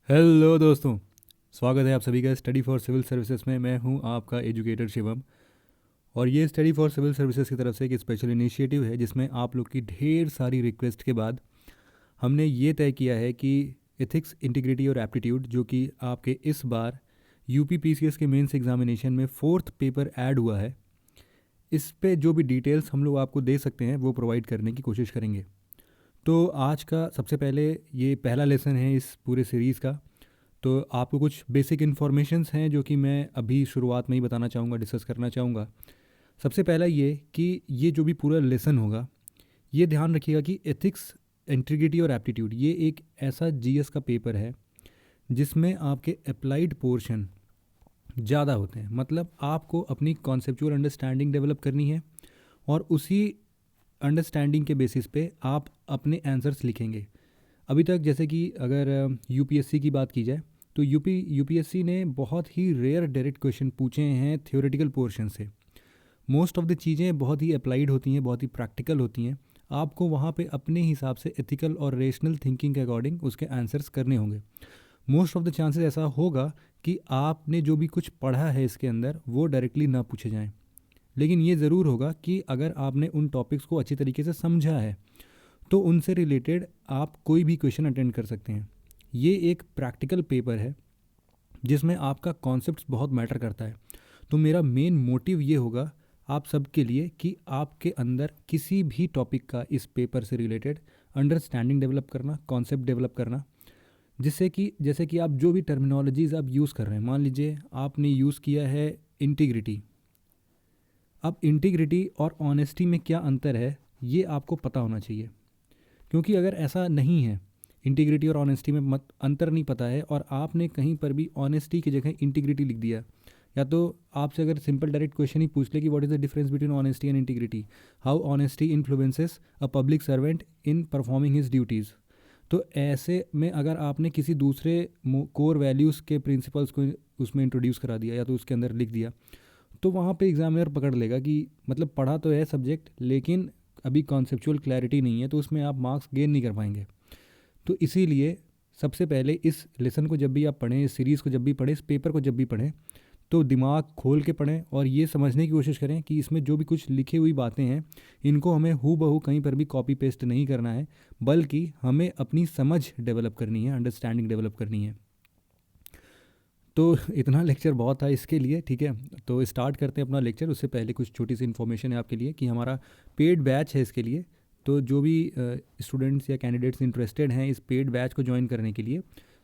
Hello दोस्तों। स्वागत है आप सभी का स्टडी फॉर सिविल सर्विसेज में। मैं हूं आपका एजुकेटर शिवम। और ये स्टडी फॉर सिविल सर्विसेज की तरफ से एक स्पेशल इनिशिएटिव है जिसमें आप लोग की ढेर सारी रिक्वेस्ट के बाद हमने ये तय किया है कि एथिक्स, इंटीग्रिटी और एप्टीट्यूड, जो कि आपके इस बार यूपी पीसीएस के मेंस एग्जामिनेशन में फोर्थ पेपर ऐड हुआ है, इस पे जो भी डिटेल्स हम लोग आपको दे सकते हैं वो प्रोवाइड करने की कोशिश करेंगे। तो आज का सबसे पहले ये पहला लेसन है इस पूरे सीरीज़ का। तो आपको कुछ बेसिक इन्फॉर्मेशंस हैं जो कि मैं अभी शुरुआत में ही बताना चाहूँगा, डिस्कस करना चाहूँगा। सबसे पहला ये कि ये जो भी पूरा लेसन होगा, ये ध्यान रखिएगा कि एथिक्स, इंटीग्रिटी और एप्टीट्यूड ये एक ऐसा जीएस का पेपर है जिसमें आपके अप्लाइड पोर्शन ज़्यादा होते हैं। मतलब आपको अपनी कॉन्सेप्चुअल अंडरस्टैंडिंग डेवलप करनी है और उसी अंडरस्टैंडिंग के बेसिस पे आप अपने आंसर्स लिखेंगे। अभी तक जैसे कि अगर यूपीएससी की बात की जाए तो यूपीएससी ने बहुत ही रेयर डायरेक्ट क्वेश्चन पूछे हैं थ्योरेटिकल पोर्शन से। मोस्ट ऑफ द चीज़ें बहुत ही अप्लाइड होती हैं, बहुत ही प्रैक्टिकल होती हैं। आपको वहाँ पे अपने हिसाब से एथिकल और रेशनल थिंकिंग के अकॉर्डिंग उसके आंसर्स करने होंगे। मोस्ट ऑफ द चांसेस ऐसा होगा कि आपने जो भी कुछ पढ़ा है इसके अंदर वो डायरेक्टली ना पूछे जाएं, लेकिन ये ज़रूर होगा कि अगर आपने उन टॉपिक्स को अच्छी तरीके से समझा है तो उनसे रिलेटेड आप कोई भी क्वेश्चन अटेंड कर सकते हैं। ये एक प्रैक्टिकल पेपर है जिसमें आपका कॉन्सेप्ट बहुत मैटर करता है। तो मेरा मेन मोटिव ये होगा आप सबके लिए कि आपके अंदर किसी भी टॉपिक का इस पेपर से रिलेटेड अंडरस्टैंडिंग डेवलप करना, कॉन्सेप्ट डेवलप करना, जिससे कि जैसे कि आप जो भी टर्मिनोलॉजीज आप यूज़ कर रहे हैं, मान लीजिए आपने यूज़ किया है इंटीग्रिटी। अब इंटीग्रिटी और ऑनेस्टी में क्या अंतर है ये आपको पता होना चाहिए, क्योंकि अगर ऐसा नहीं है, इंटीग्रिटी और ऑनेस्टी में मत अंतर नहीं पता है और आपने कहीं पर भी ऑनेस्टी की जगह इंटीग्रिटी लिख दिया, या तो आपसे अगर सिंपल डायरेक्ट क्वेश्चन ही पूछ ले कि what is the difference between honesty and integrity, how honesty influences a public servant in performing his duties, तो ऐसे में अगर आपने किसी दूसरे कोर वैल्यूज़ के प्रिंसिपल्स को उसमें इंट्रोड्यूस करा दिया या तो उसके अंदर लिख दिया, तो वहाँ पे एग्जामिनर पकड़ लेगा कि मतलब पढ़ा तो है सब्जेक्ट लेकिन अभी कॉन्सेप्चुअल क्लैरिटी नहीं है, तो उसमें आप मार्क्स गेन नहीं कर पाएंगे। तो इसीलिए सबसे पहले इस लेसन को जब भी आप पढ़ें, इस सीरीज़ को जब भी पढ़ें, इस पेपर को जब भी पढ़ें, तो दिमाग खोल के पढ़ें और ये समझने की कोशिश करें कि इसमें जो भी कुछ लिखी हुई बातें हैं इनको हमें हू बहू कहीं पर भी कॉपी पेस्ट नहीं करना है, बल्कि हमें अपनी समझ डेवलप करनी है, अंडरस्टैंडिंग डेवलप करनी है। तो इतना लेक्चर बहुत था इसके लिए, ठीक है। तो स्टार्ट करते हैं अपना लेक्चर। उससे पहले कुछ छोटी सी इन्फॉर्मेशन है आपके लिए कि हमारा पेड बैच है इसके लिए। तो जो भी स्टूडेंट्स या कैंडिडेट्स इंटरेस्टेड हैं इस पेड बैच को ज्वाइन करने के लिए,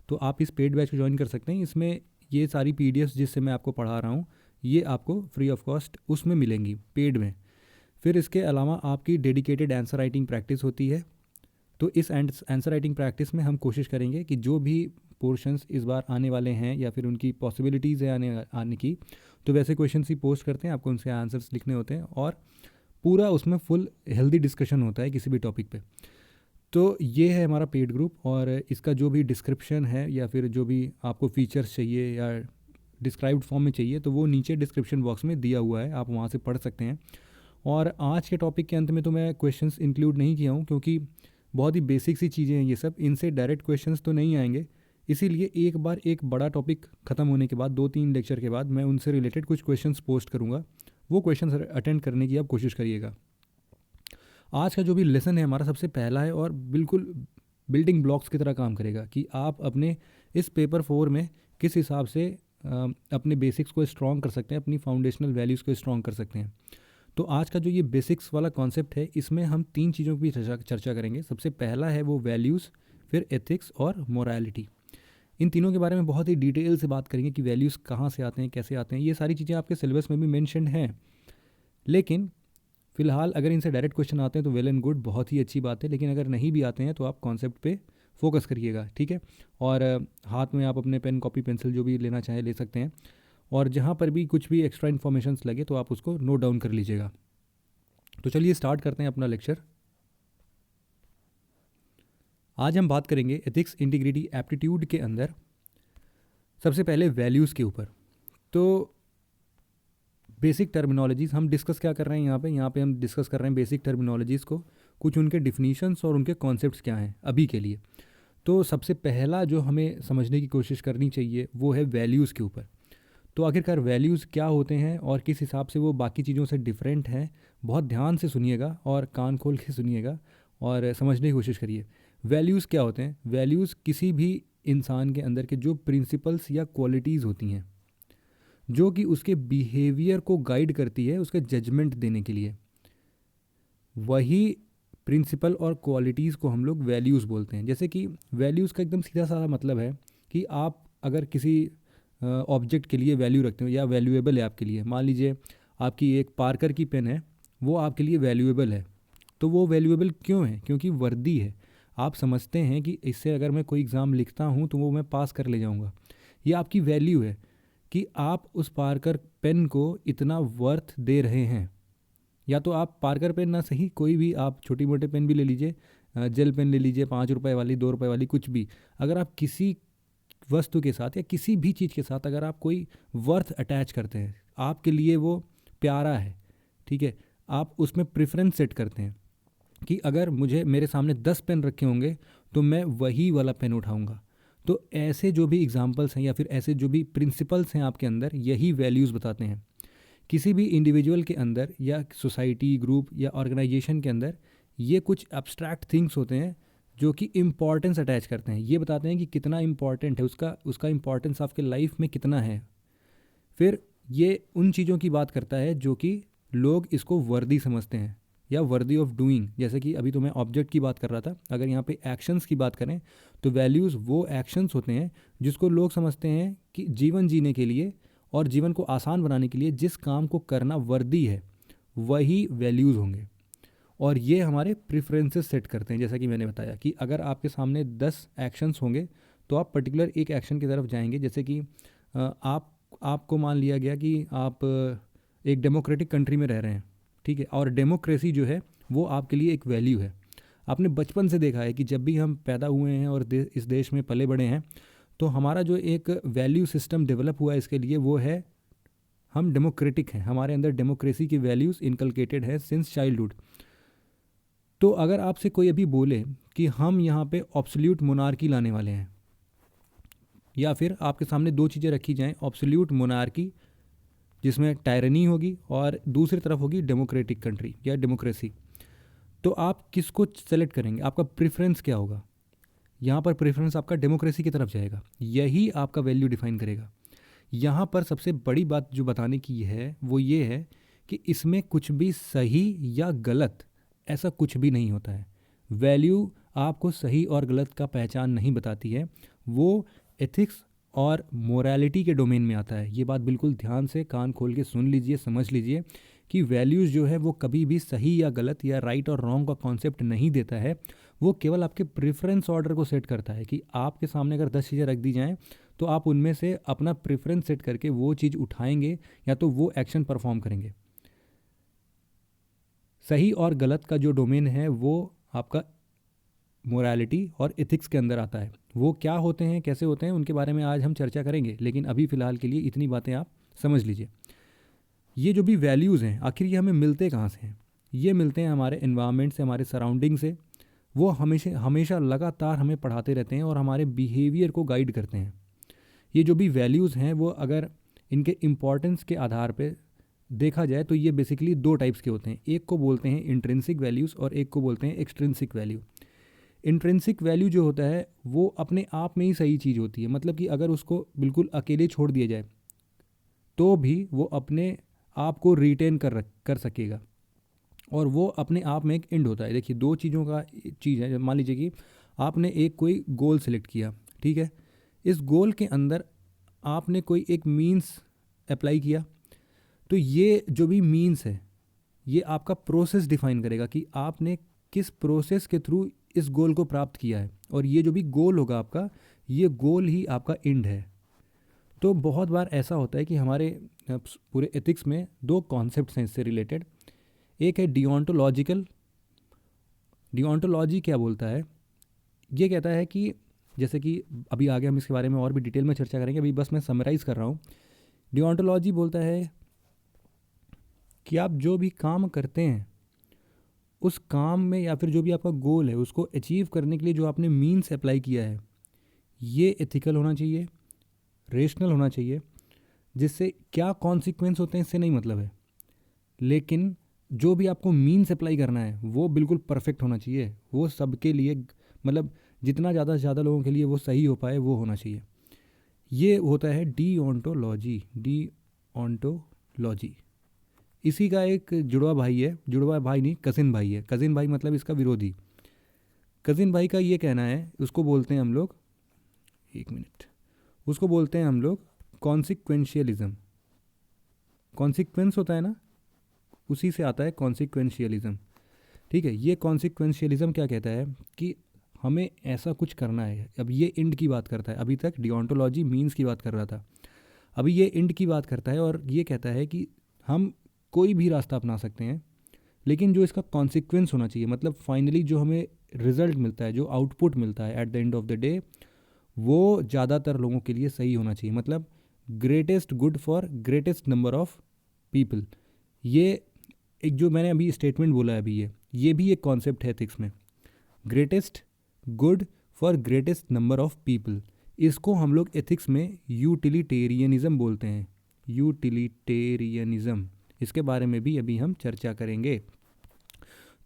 तो आप इस पेड बैच को ज्वाइन कर सकते हैं। इसमें ये सारी पीडीएफ्स जिससे मैं आपको पढ़ा रहा हूँ ये आपको फ्री ऑफ कॉस्ट उसमें मिलेंगी पेड में। फिर इसके अलावा आपकी डेडिकेटेड आंसर राइटिंग प्रैक्टिस होती है। तो इस आंसर राइटिंग प्रैक्टिस में हम कोशिश करेंगे कि जो भी पोर्शंस इस बार आने वाले हैं या फिर उनकी पॉसिबिलिटीज़ है आने आने की, तो वैसे क्वेश्चन ही पोस्ट करते हैं, आपको उनसे आंसर्स लिखने होते हैं और पूरा उसमें फुल हेल्दी डिस्कशन होता है किसी भी टॉपिक पे। तो ये है हमारा पेड ग्रुप और इसका जो भी डिस्क्रिप्शन है या फिर जो भी आपको फीचर्स चाहिए या डिस्क्राइब्ड फॉर्म में चाहिए तो वो नीचे डिस्क्रिप्शन बॉक्स में दिया हुआ है, आप वहाँ से पढ़ सकते हैं। और आज के टॉपिक के अंत में तो मैं क्वेश्चंस इंक्लूड नहीं किया हूँ क्योंकि बहुत ही बेसिक सी चीज़ें हैं ये सब, इनसे डायरेक्ट क्वेश्चंस तो नहीं आएंगे। इसीलिए एक बार एक बड़ा टॉपिक ख़त्म होने के बाद 2-3 लेक्चर के बाद मैं उनसे रिलेटेड कुछ क्वेश्चंस पोस्ट करूँगा, वो क्वेश्चंस अटेंड करने की आप कोशिश करिएगा। आज का जो भी लेसन है हमारा सबसे पहला है और बिल्कुल बिल्डिंग ब्लॉक्स की तरह काम करेगा कि आप अपने इस पेपर 4 में किस हिसाब से अपने बेसिक्स को स्ट्रॉन्ग कर सकते हैं, अपनी फाउंडेशनल वैल्यूज़ को स्ट्रॉन्ग कर सकते हैं। तो आज का जो ये बेसिक्स वाला कॉन्सेप्ट है इसमें हम 3 चीज़ों की चर्चा करेंगे। सबसे पहला है वो वैल्यूज़, फिर एथिक्स और मोरालिटी। इन तीनों के बारे में बहुत ही डिटेल से बात करेंगे कि वैल्यूज़ कहाँ से आते हैं, कैसे आते हैं। ये सारी चीज़ें आपके सिलेबस में भी मेंशन्ड हैं, लेकिन फ़िलहाल अगर इनसे डायरेक्ट क्वेश्चन आते हैं तो वेल एंड गुड, बहुत ही अच्छी बात है। लेकिन अगर नहीं भी आते हैं तो आप कॉन्सेप्ट पे फोकस करिएगा, ठीक है। और हाथ में आप अपने पेन, कॉपी, पेंसिल जो भी लेना चाहें ले सकते हैं। और जहाँ पर भी कुछ भी एक्स्ट्रा इन्फॉर्मेशंस लगे तो आप उसको नोट डाउन कर लीजिएगा। तो चलिए स्टार्ट करते हैं अपना लेक्चर। आज हम बात करेंगे एथिक्स, इंटीग्रिटी, एप्टीट्यूड के अंदर सबसे पहले वैल्यूज़ के ऊपर। तो बेसिक टर्मिनोलॉजीज़ हम डिस्कस क्या कर रहे हैं यहाँ पे हम डिस्कस कर रहे हैं बेसिक टर्मिनोलॉजीज़ को, कुछ उनके डिफिनीशंस और उनके कॉन्सेप्ट्स क्या हैं अभी के लिए। तो सबसे पहला जो हमें समझने की कोशिश करनी चाहिए वो है वैल्यूज़ के ऊपर। तो आखिरकार वैल्यूज़ क्या होते हैं और किस हिसाब से वो बाकी चीज़ों से डिफरेंट हैं, बहुत ध्यान से सुनिएगा और कान खोल के सुनिएगा और समझने की कोशिश करिए। वैल्यूज़ क्या होते हैं? वैल्यूज़ किसी भी इंसान के अंदर के जो प्रिंसिपल्स या क्वालिटीज़ होती हैं, जो कि उसके बिहेवियर को गाइड करती है उसके जजमेंट देने के लिए, वही प्रिंसिपल और क्वालिटीज़ को हम लोग वैल्यूज़ बोलते हैं। जैसे कि वैल्यूज़ का एकदम सीधा साधा मतलब है कि आप अगर किसी ऑब्जेक्ट के लिए वैल्यू रखते हो या वैल्यूएबल है आपके लिए, मान लीजिए आपकी एक पार्कर की पेन है, वो आपके लिए वैल्यूएबल है। तो वो वैल्यूएबल क्यों है? क्योंकि वर्दी है। आप समझते हैं कि इससे अगर मैं कोई एग्ज़ाम लिखता हूँ तो वो मैं पास कर ले जाऊँगा। ये आपकी वैल्यू है कि आप उस पार्कर पेन को इतना वर्थ दे रहे हैं। या तो आप पार्कर पेन ना सही, कोई भी आप छोटी मोटे पेन भी ले लीजिए, जेल पेन ले लीजिए, 5 रुपए वाली, 2 रुपए वाली, कुछ भी। अगर आप किसी वस्तु के साथ या किसी भी चीज़ के साथ अगर आप कोई वर्थ अटैच करते हैं, आपके लिए वो प्यारा है, ठीक है, आप उसमें प्रेफरेंस सेट करते हैं कि अगर मुझे मेरे सामने 10 पेन रखे होंगे तो मैं वही वाला पेन उठाऊंगा। तो ऐसे जो भी एग्जाम्पल्स हैं या फिर ऐसे जो भी प्रिंसिपल्स हैं आपके अंदर, यही वैल्यूज़ बताते हैं। किसी भी इंडिविजुअल के अंदर या सोसाइटी, ग्रुप या ऑर्गेनाइजेशन के अंदर ये कुछ एब्स्ट्रैक्ट थिंग्स होते हैं जो कि इम्पॉर्टेंस अटैच करते हैं। ये बताते हैं कि कितना इम्पॉर्टेंट है, उसका इम्पॉर्टेंस आपके लाइफ में कितना है। फिर ये उन चीज़ों की बात करता है जो कि लोग इसको वर्दी समझते हैं या वर्दी ऑफ डूइंग। जैसे कि अभी तो मैं ऑब्जेक्ट की बात कर रहा था, अगर यहाँ पे एक्शंस की बात करें तो वैल्यूज़ वो एक्शंस होते हैं जिसको लोग समझते हैं कि जीवन जीने के लिए और जीवन को आसान बनाने के लिए जिस काम को करना वर्दी है, वही वैल्यूज़ होंगे। और ये हमारे प्रेफरेंसेस सेट करते हैं। जैसा कि मैंने बताया कि अगर आपके सामने 10 एक्शंस होंगे तो आप पर्टिकुलर एक एक्शन की तरफ जाएंगे। जैसे कि आपको मान लिया गया कि आप एक डेमोक्रेटिक कंट्री में रह रहे हैं, ठीक है, और डेमोक्रेसी जो है वो आपके लिए एक वैल्यू है। आपने बचपन से देखा है कि जब भी हम पैदा हुए हैं और इस देश में पले बड़े हैं, तो हमारा जो एक वैल्यू सिस्टम डेवलप हुआ है इसके लिए, वो है हम डेमोक्रेटिक हैं। हमारे अंदर डेमोक्रेसी की वैल्यूज़ इनकलकेटेड है सिंस चाइल्डहुड। तो अगर आपसे कोई अभी बोले कि हम यहाँ पे ऑब्सोल्यूट मोनार्की लाने वाले हैं, या फिर आपके सामने दो चीज़ें रखी जाएं, ऑब्सोल्यूट मोनार्की जिसमें टायरनी होगी और दूसरी तरफ होगी डेमोक्रेटिक कंट्री या डेमोक्रेसी, तो आप किसको सेलेक्ट करेंगे? आपका प्रेफरेंस क्या होगा? यहाँ पर प्रेफरेंस आपका डेमोक्रेसी की तरफ जाएगा। यही आपका वैल्यू डिफाइन करेगा। यहाँ पर सबसे बड़ी बात जो बताने की है वो ये है कि इसमें कुछ भी सही या गलत ऐसा कुछ भी नहीं होता है। वैल्यू आपको सही और गलत का पहचान नहीं बताती है, वो एथिक्स और मोरालिटी के डोमेन में आता है। ये बात बिल्कुल ध्यान से कान खोल के सुन लीजिए, समझ लीजिए कि वैल्यूज़ जो है वो कभी भी सही या गलत या राइट और रॉन्ग का कॉन्सेप्ट नहीं देता है। वो केवल आपके प्रेफरेंस ऑर्डर को सेट करता है कि आपके सामने अगर 10 चीज़ें रख दी जाएँ तो आप उनमें से अपना प्रेफरेंस सेट करके वो चीज़ उठाएंगे या तो वो एक्शन परफॉर्म करेंगे। सही और गलत का जो डोमेन है वो आपका मोरालिटी और एथिक्स के अंदर आता है। वो क्या होते हैं, कैसे होते हैं, उनके बारे में आज हम चर्चा करेंगे, लेकिन अभी फ़िलहाल के लिए इतनी बातें आप समझ लीजिए। ये जो भी वैल्यूज़ हैं, आखिर ये हमें मिलते कहाँ से हैं? ये मिलते हैं हमारे एनवायरनमेंट से, हमारे सराउंडिंग से। वो हमेशा हमेशा लगातार हमें पढ़ाते रहते हैं और हमारे बिहेवियर को गाइड करते हैं। ये जो भी वैल्यूज़ हैं वो अगर इनके इम्पॉर्टेंस के आधार पे देखा जाए तो ये बेसिकली दो टाइप्स के होते हैं। एक को बोलते हैं इंट्रिंसिक वैल्यूज़ और एक को बोलते हैं एक्सट्रिंसिक वैल्यू। इंट्रिंसिक वैल्यू जो होता है वो अपने आप में ही सही चीज़ होती है, मतलब कि अगर उसको बिल्कुल अकेले छोड़ दिया जाए तो भी वो अपने आप को रिटेन कर सकेगा और वो अपने आप में एक एंड होता है। देखिए, दो चीज़ों का चीज़ है। मान लीजिए कि आपने एक कोई गोल सेलेक्ट किया, ठीक है, इस गोल के अंदर आपने कोई एक मीन्स अप्लाई किया, तो ये जो भी मीन्स है ये आपका प्रोसेस डिफाइन करेगा कि आपने किस प्रोसेस के थ्रू इस गोल को प्राप्त किया है, और ये जो भी गोल होगा आपका, ये गोल ही आपका एंड है। तो बहुत बार ऐसा होता है कि हमारे पूरे एथिक्स में दो कॉन्सेप्ट्स हैं इससे रिलेटेड। एक है डिओंटोलॉजिकल। डिओंटोलॉजी क्या बोलता है? ये कहता है कि जैसे कि अभी आगे हम इसके बारे में और भी डिटेल में चर्चा करेंगे, अभी बस मैं समराइज़ कर रहा हूँ। डिओंटोलॉजी बोलता है कि आप जो भी काम करते हैं उस काम में या फिर जो भी आपका गोल है उसको अचीव करने के लिए जो आपने मीन्स अप्लाई किया है ये एथिकल होना चाहिए, रेशनल होना चाहिए, जिससे क्या कॉन्सिक्वेंस होते हैं इससे नहीं मतलब है, लेकिन जो भी आपको मीन्स अप्लाई करना है वो बिल्कुल परफेक्ट होना चाहिए, वो सबके लिए मतलब जितना ज़्यादा से ज़्यादा लोगों के लिए वो सही हो पाए वो होना चाहिए। ये होता है डीओंटोलॉजी। डीओंटोलॉजी इसी का एक जुड़वा भाई है, जुड़वा भाई नहीं, कज़िन भाई है। कज़िन भाई मतलब इसका विरोधी। कज़िन भाई का ये कहना है, उसको बोलते हैं हम लोग, एक मिनट, उसको बोलते हैं हम लोग कॉन्सिक्वेंशियलिज्म। कॉन्सिक्वेंस होता है ना, उसी से आता है कॉन्सिक्वेंशियलिज्म। ठीक है, ये कॉन्सिक्वेंशियलिज्म क्या कहता है कि हमें ऐसा कुछ करना है। अब ये इंड की बात करता है, अभी तक डिओंटोलॉजी मीन्स की बात कर रहा था, अभी ये इंड की बात करता है और ये कहता है कि हम कोई भी रास्ता अपना सकते हैं, लेकिन जो इसका कॉन्सिक्वेंस होना चाहिए, मतलब फाइनली जो हमें रिजल्ट मिलता है, जो आउटपुट मिलता है at the end of the day, वो ज़्यादातर लोगों के लिए सही होना चाहिए। मतलब greatest good for greatest number of people. ये एक जो मैंने अभी स्टेटमेंट बोला है अभी, ये भी एक कॉन्सेप्ट है एथिक्स में, greatest good for greatest number of people. इसको हम लोग एथिक्स में यूटिलिटेरियनिज्म बोलते हैं। यूटिलिटेरियनिज्म, इसके बारे में भी अभी हम चर्चा करेंगे।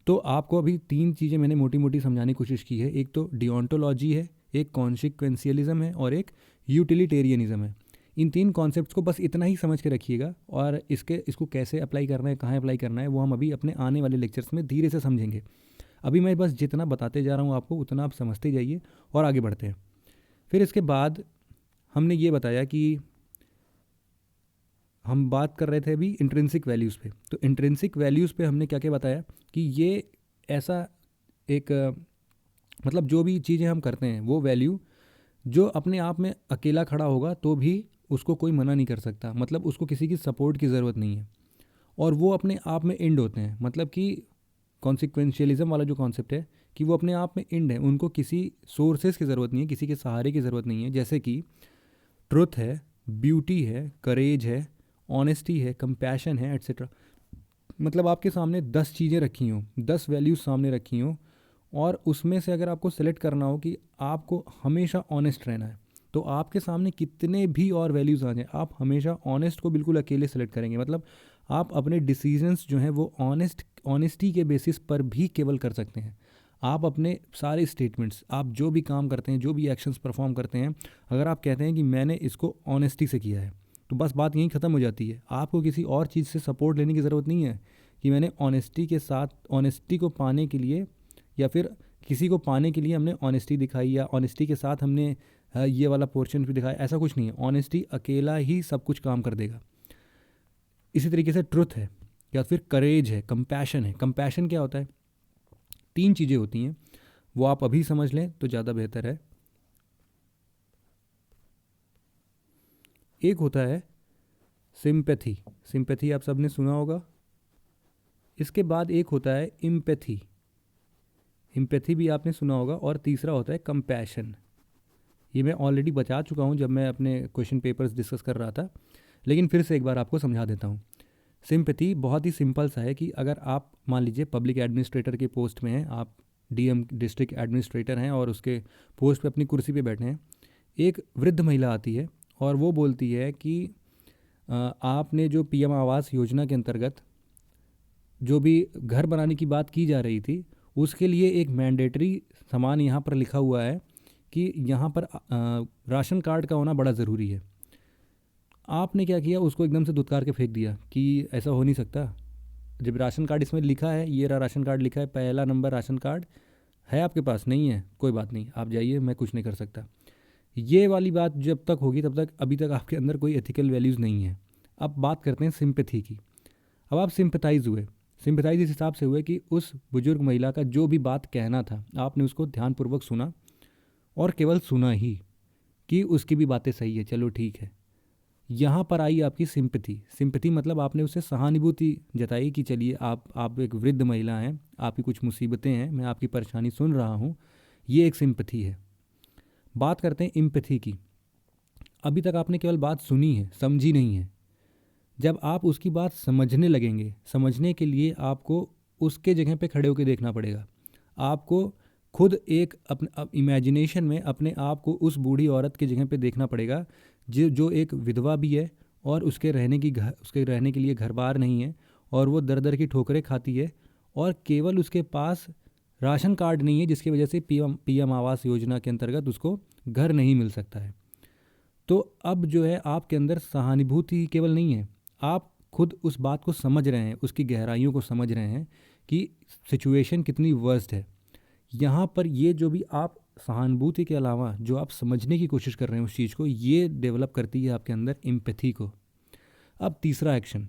तो आपको अभी 3 चीज़ें मैंने मोटी मोटी समझाने की कोशिश की है। एक तो डिओंटोलॉजी है, एक कॉन्सिक्वेंशियलिज्म है और एक यूटिलिटेरियनिज्म है। इन 3 कॉन्सेप्ट्स को बस इतना ही समझ के रखिएगा, और इसको कैसे अप्लाई करना है, कहाँ अप्लाई करना है, वो हम अभी अपने आने वाले लेक्चर्स में धीरे से समझेंगे। अभी मैं बस जितना बताते जा रहा हूँ आपको उतना आप समझते जाइए और आगे बढ़ते हैं। फिर इसके बाद हमने ये बताया कि हम बात कर रहे थे अभी इंट्रिंसिक वैल्यूज़ पे। तो इंट्रिंसिक वैल्यूज़ पे हमने क्या क्या बताया कि ये ऐसा एक मतलब जो भी चीज़ें हम करते हैं वो वैल्यू जो अपने आप में अकेला खड़ा होगा तो भी उसको कोई मना नहीं कर सकता, मतलब उसको किसी की सपोर्ट की ज़रूरत नहीं है, और वो अपने आप में एंड होते हैं। मतलब कि कॉन्सिक्वेंशियलिज्म वाला जो कॉन्सेप्ट है कि वो अपने आप में एंड है, उनको किसी सोर्सेज की ज़रूरत नहीं है, किसी के सहारे की ज़रूरत नहीं है। जैसे कि ट्रुथ है, ब्यूटी है, करेज है, ऑनेस्टी है, कंपैशन है, एट्सेट्रा। मतलब आपके सामने 10 चीज़ें रखी हों, 10 वैल्यूज़ सामने रखी हों, और उसमें से अगर आपको सेलेक्ट करना हो कि आपको हमेशा ऑनेस्ट रहना है, तो आपके सामने कितने भी और वैल्यूज़ आ जाएं, आप हमेशा ऑनेस्ट को बिल्कुल अकेले सेलेक्ट करेंगे। मतलब आप अपने डिसीजंस जो हैं वो ऑनेस्टी के बेसिस पर भी केवल कर सकते हैं। आप अपने सारे स्टेटमेंट्स, आप जो भी काम करते हैं, जो भी एक्शंस परफॉर्म करते हैं, अगर आप कहते हैं कि मैंने इसको ऑनेस्टी से किया है, तो बस बात यहीं ख़त्म हो जाती है। आपको किसी और चीज़ से सपोर्ट लेने की ज़रूरत नहीं है कि मैंने ऑनेस्टी के साथ, ऑनेस्टी को पाने के लिए या फिर किसी को पाने के लिए हमने ऑनेस्टी दिखाई या ऑनेस्टी के साथ हमने ये वाला पोर्शन भी दिखाया, ऐसा कुछ नहीं है। ऑनेस्टी अकेला ही सब कुछ काम कर देगा। इसी तरीके से ट्रुथ है या फिर करेज है, कंपैशन है। कंपैशन क्या होता है? 3 चीज़ें होती हैं, वो आप अभी समझ लें तो ज़्यादा बेहतर है। एक होता है सिंपैथी, सिंपैथी आप सबने सुना होगा। इसके बाद एक होता है इम्पैथी, इम्पैथी भी आपने सुना होगा। और तीसरा होता है कंपैशन। ये मैं ऑलरेडी बता चुका हूँ जब मैं अपने क्वेश्चन पेपर्स डिस्कस कर रहा था, लेकिन फिर से एक बार आपको समझा देता हूँ। सिंपैथी बहुत ही सिंपल सा है कि अगर आप मान लीजिए पब्लिक एडमिनिस्ट्रेटर के पोस्ट में हैं, आप डीएम डिस्ट्रिक्ट एडमिनिस्ट्रेटर हैं और उसके पोस्ट पे अपनी कुर्सी पे बैठे हैं। एक वृद्ध महिला आती है और वो बोलती है कि आपने जो पीएम आवास योजना के अंतर्गत जो भी घर बनाने की बात की जा रही थी, उसके लिए एक मैंडेटरी सामान यहाँ पर लिखा हुआ है कि यहाँ पर राशन कार्ड का होना बड़ा ज़रूरी है। आपने क्या किया, उसको एकदम से धुतकार के फेंक दिया कि ऐसा हो नहीं सकता। जब राशन कार्ड इसमें लिखा है, ये रहा राशन कार्ड लिखा है, पहला नंबर राशन कार्ड है आपके पास, नहीं है कोई बात नहीं, आप जाइए, मैं कुछ नहीं कर सकता। ये वाली बात जब तक होगी तब तक अभी तक आपके अंदर कोई एथिकल वैल्यूज़ नहीं है। अब बात करते हैं सिंपैथी की। अब आप सिंपैथाइज हुए। सिंपैथाइज इस हिसाब से हुए कि उस बुजुर्ग महिला का जो भी बात कहना था आपने उसको ध्यानपूर्वक सुना, और केवल सुना ही कि उसकी भी बातें सही है, चलो ठीक है। यहाँ पर आई आपकी सिंपैथी। सिंपैथी मतलब आपने उसे सहानुभूति जताई कि चलिए आप एक वृद्ध महिला हैं, आपकी कुछ मुसीबतें हैं, मैं आपकी परेशानी सुन रहा हूँ। ये एक सिंपैथी है। बात करते हैं इम्पैथी की। अभी तक आपने केवल बात सुनी है, समझी नहीं है। जब आप उसकी बात समझने लगेंगे, समझने के लिए आपको उसके जगह पे खड़े होकर देखना पड़ेगा। आपको खुद एक अपने इमेजिनेशन में अपने आप को उस बूढ़ी औरत की जगह पे देखना पड़ेगा जो एक विधवा भी है और उसके रहने के लिए घर बार नहीं है, और वो दर दर की ठोकरें खाती है, और केवल उसके पास राशन कार्ड नहीं है जिसकी वजह से पीएम आवास योजना के अंतर्गत उसको घर नहीं मिल सकता है। तो अब जो है आपके अंदर सहानुभूति केवल नहीं है, आप खुद उस बात को समझ रहे हैं, उसकी गहराइयों को समझ रहे हैं कि सिचुएशन कितनी वर्स्ट है। यहाँ पर ये जो भी आप सहानुभूति के अलावा जो आप समझने की कोशिश कर रहे हैं उस चीज़ को, ये डेवलप करती है आपके अंदर एम्पैथी को। अब तीसरा एक्शन,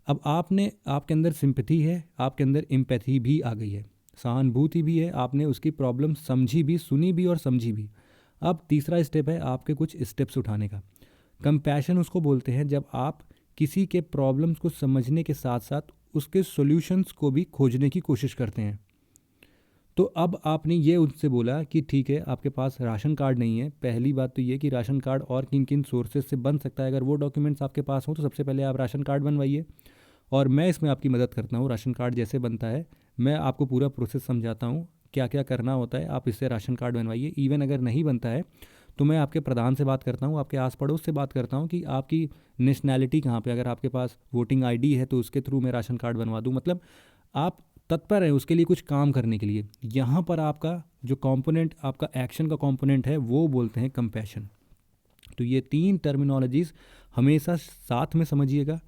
अब आपके अंदर सिंपैथी है, आपके अंदर एम्पैथी भी आ गई है, सहानुभूति भी है, आपने उसकी प्रॉब्लम समझी भी, सुनी भी और समझी भी। अब तीसरा स्टेप है आपके कुछ स्टेप्स उठाने का। कंपैशन उसको बोलते हैं जब आप किसी के प्रॉब्लम्स को समझने के साथ साथ उसके सॉल्यूशंस को भी खोजने की कोशिश करते हैं। तो अब आपने ये उनसे बोला कि ठीक है आपके पास राशन कार्ड नहीं है, पहली बात तो ये कि राशन कार्ड और किन किन सोर्सेज से बन सकता है, अगर वो डॉक्यूमेंट्स आपके पास हों तो सबसे पहले आप राशन कार्ड बनवाइए, और मैं इसमें आपकी मदद करता हूँ। राशन कार्ड जैसे बनता है मैं आपको पूरा प्रोसेस समझाता हूँ, क्या क्या करना होता है, आप इससे राशन कार्ड बनवाइए। इवन अगर नहीं बनता है तो मैं आपके प्रधान से बात करता हूँ, आपके आस पड़ोस से बात करता हूँ कि आपकी नेशनैलिटी कहाँ पे, अगर आपके पास वोटिंग आईडी है तो उसके थ्रू मैं राशन कार्ड बनवा दूँ। मतलब आप तत्पर हैं उसके लिए कुछ काम करने के लिए। यहाँ पर आपका जो कंपोनेंट, आपका एक्शन का कंपोनेंट है, वो बोलते हैं कंपैशन। तो ये तीन टर्मिनोलॉजीज़ हमेशा साथ में समझिएगा,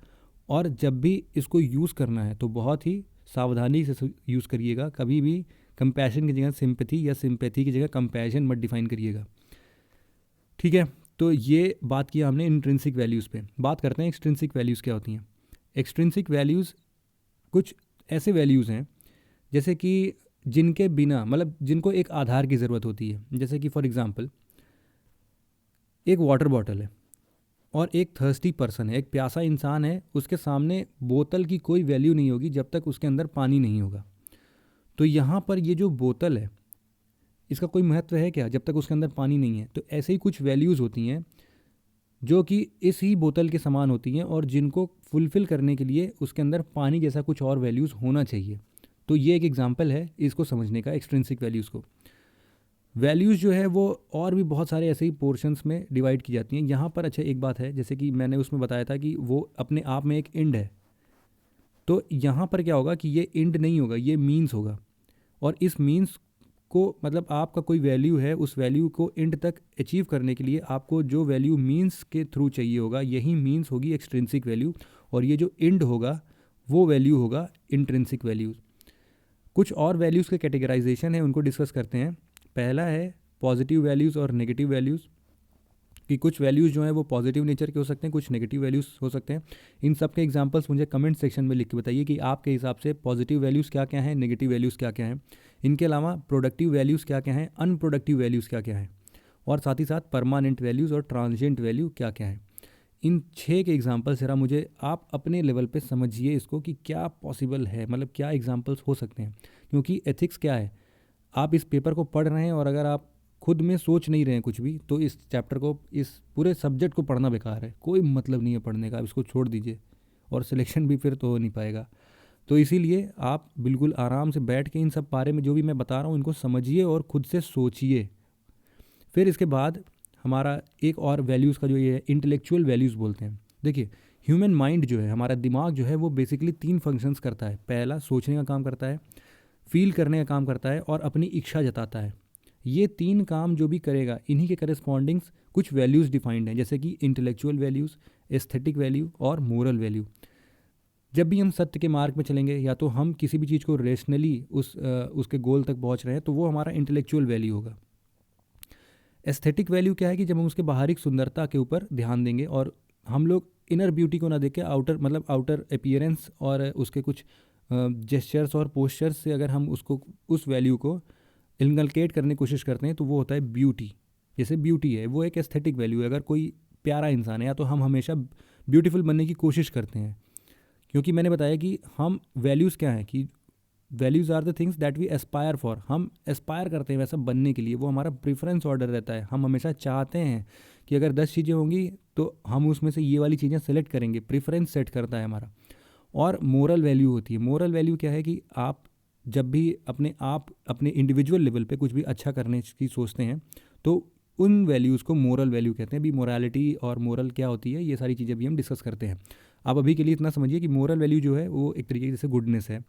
और जब भी इसको यूज़ करना है तो बहुत ही सावधानी से यूज़ करिएगा। कभी भी कंपैशन की जगह सिंपैथी या सिंपैथी की जगह कंपैशन मत डिफाइन करिएगा, ठीक है। तो ये बात किया हमने इंट्रिंसिक वैल्यूज़ पे। बात करते हैं एक्सट्रिंसिक वैल्यूज़ क्या होती हैं। एक्सट्रिंसिक वैल्यूज़ कुछ ऐसे वैल्यूज़ हैं जैसे कि जिनके बिना, मतलब जिनको एक आधार की ज़रूरत होती है। जैसे कि फॉर एग्ज़ाम्पल एक वाटर बॉटल है और एक थर्स्टी पर्सन है, एक प्यासा इंसान है, उसके सामने बोतल की कोई वैल्यू नहीं होगी जब तक उसके अंदर पानी नहीं होगा। तो यहाँ पर ये जो बोतल है इसका कोई महत्व है क्या जब तक उसके अंदर पानी नहीं है। तो ऐसे ही कुछ वैल्यूज़ होती हैं जो कि इस ही बोतल के समान होती हैं और जिनको फुलफ़िल करने के लिए उसके अंदर पानी जैसा कुछ और वैल्यूज़ होना चाहिए। तो ये एक एग्जांपल है इसको समझने का, एक्सट्रिंसिक वैल्यूज़ को। वैल्यूज़ जो है वो और भी बहुत सारे ऐसे ही पोर्शंस में डिवाइड की जाती हैं। यहाँ पर अच्छा एक बात है, जैसे कि मैंने उसमें बताया था कि वो अपने आप में एक इंड है, तो यहाँ पर क्या होगा कि ये इंड नहीं होगा, ये मीन्स होगा। और इस मीन्स को, मतलब आपका कोई वैल्यू है, उस वैल्यू को इंड तक अचीव करने के लिए आपको जो वैल्यू मीन्स के थ्रू चाहिए होगा, यही मीन्स होगी एक्सट्रिंसिक वैल्यू, और ये जो इंड होगा वो वैल्यू होगा इंट्रिंसिक वैल्यूज़। कुछ और वैल्यूज़ के कैटेगराइजेशन है, उनको डिस्कस करते हैं। पहला है पॉजिटिव वैल्यूज़ और नेगेटिव वैल्यूज़, कि कुछ वैल्यूज़ जो हैं वो पॉजिटिव नेचर के हो सकते हैं, कुछ नेगेटिव वैल्यूज़ हो सकते हैं। इन सब के एग्जांपल्स मुझे कमेंट सेक्शन में लिख के बताइए कि आपके हिसाब से पॉजिटिव वैल्यूज़ क्या क्या हैं, नेगेटिव वैल्यूज़ क्या क्या हैं। इनके अलावा प्रोडक्टिव वैल्यूज़ क्या क्या हैं, अनप्रोडक्टिव वैल्यूज़ क्या क्या हैं, और साथ ही साथ परमानेंट वैल्यूज़ और ट्रांजिएंट वैल्यू क्या क्या हैं। इन 6 के एग्जांपल ज़रा मुझे आप अपने लेवल पे समझिए इसको कि क्या पॉसिबल है, मतलब क्या एग्जांपल्स हो सकते हैं। क्योंकि एथिक्स क्या है, आप इस पेपर को पढ़ रहे हैं और अगर आप खुद में सोच नहीं रहे हैं कुछ भी, तो इस चैप्टर को, इस पूरे सब्जेक्ट को पढ़ना बेकार है, कोई मतलब नहीं है पढ़ने का, आप इसको छोड़ दीजिए, और सिलेक्शन भी फिर तो हो नहीं पाएगा। तो इसीलिए आप बिल्कुल आराम से बैठ के इन सब बारे में जो भी मैं बता रहा हूँ इनको समझिए और खुद से सोचिए। फिर इसके बाद हमारा एक और वैल्यूज़ का जो ये है, इंटेलेक्चुअल वैल्यूज़ बोलते हैं। देखिए ह्यूमन माइंड जो है, हमारा दिमाग जो है, वो बेसिकली 3 फंक्शंस करता है। पहला सोचने का काम करता है, फील करने का काम करता है, और अपनी इच्छा जताता है। ये 3 काम जो भी करेगा, इन्हीं के करस्पॉन्डिंग्स कुछ वैल्यूज़ डिफाइंड हैं, जैसे कि इंटेलेक्चुअल वैल्यूज़, एस्थेटिक वैल्यू और मोरल वैल्यू। जब भी हम सत्य के मार्ग में चलेंगे, या तो हम किसी भी चीज़ को रेशनली उसके गोल तक पहुंच रहे हैं, तो वो हमारा इंटेलेक्चुअल वैल्यू होगा। एस्थेटिक वैल्यू क्या है कि जब हम उसके बाहरी सुंदरता के ऊपर ध्यान देंगे और हम लोग इनर ब्यूटी को ना देख के आउटर अपीयरेंस और उसके कुछ जेस्चर्स और पोस्चर्स से अगर हम उसको, उस वैल्यू को इनकलकेट करने की कोशिश करते हैं, तो वो होता है ब्यूटी। जैसे ब्यूटी है वो एक एस्थेटिक वैल्यू है। अगर कोई प्यारा इंसान है, या तो हम हमेशा ब्यूटीफुल बनने की कोशिश करते हैं, क्योंकि मैंने बताया कि हम वैल्यूज़ क्या हैं, कि values are the things that we aspire for. हम एस्पायर करते हैं वैसा बनने के लिए, वो हमारा प्रेफरेंस ऑर्डर रहता है। हम हमेशा चाहते हैं कि अगर 10 चीज़ें होंगी तो हम उसमें से ये वाली चीज़ें सेलेक्ट करेंगे, प्रेफरेंस सेट करता है हमारा। और मोरल वैल्यू होती है। मोरल वैल्यू क्या है कि आप जब भी अपने इंडिविजुअल लेवल पे कुछ भी अच्छा करने की सोचते हैं तो उन वैल्यूज़ को मोरल वैल्यू कहते हैं। अभी मोरालिटी और मोरल क्या होती है, ये सारी चीज़ें भी हम डिस्कस करते हैं। आप अभी के लिए इतना समझिए कि मोरल वैल्यू जो है वो एक तरीके से गुडनेस है।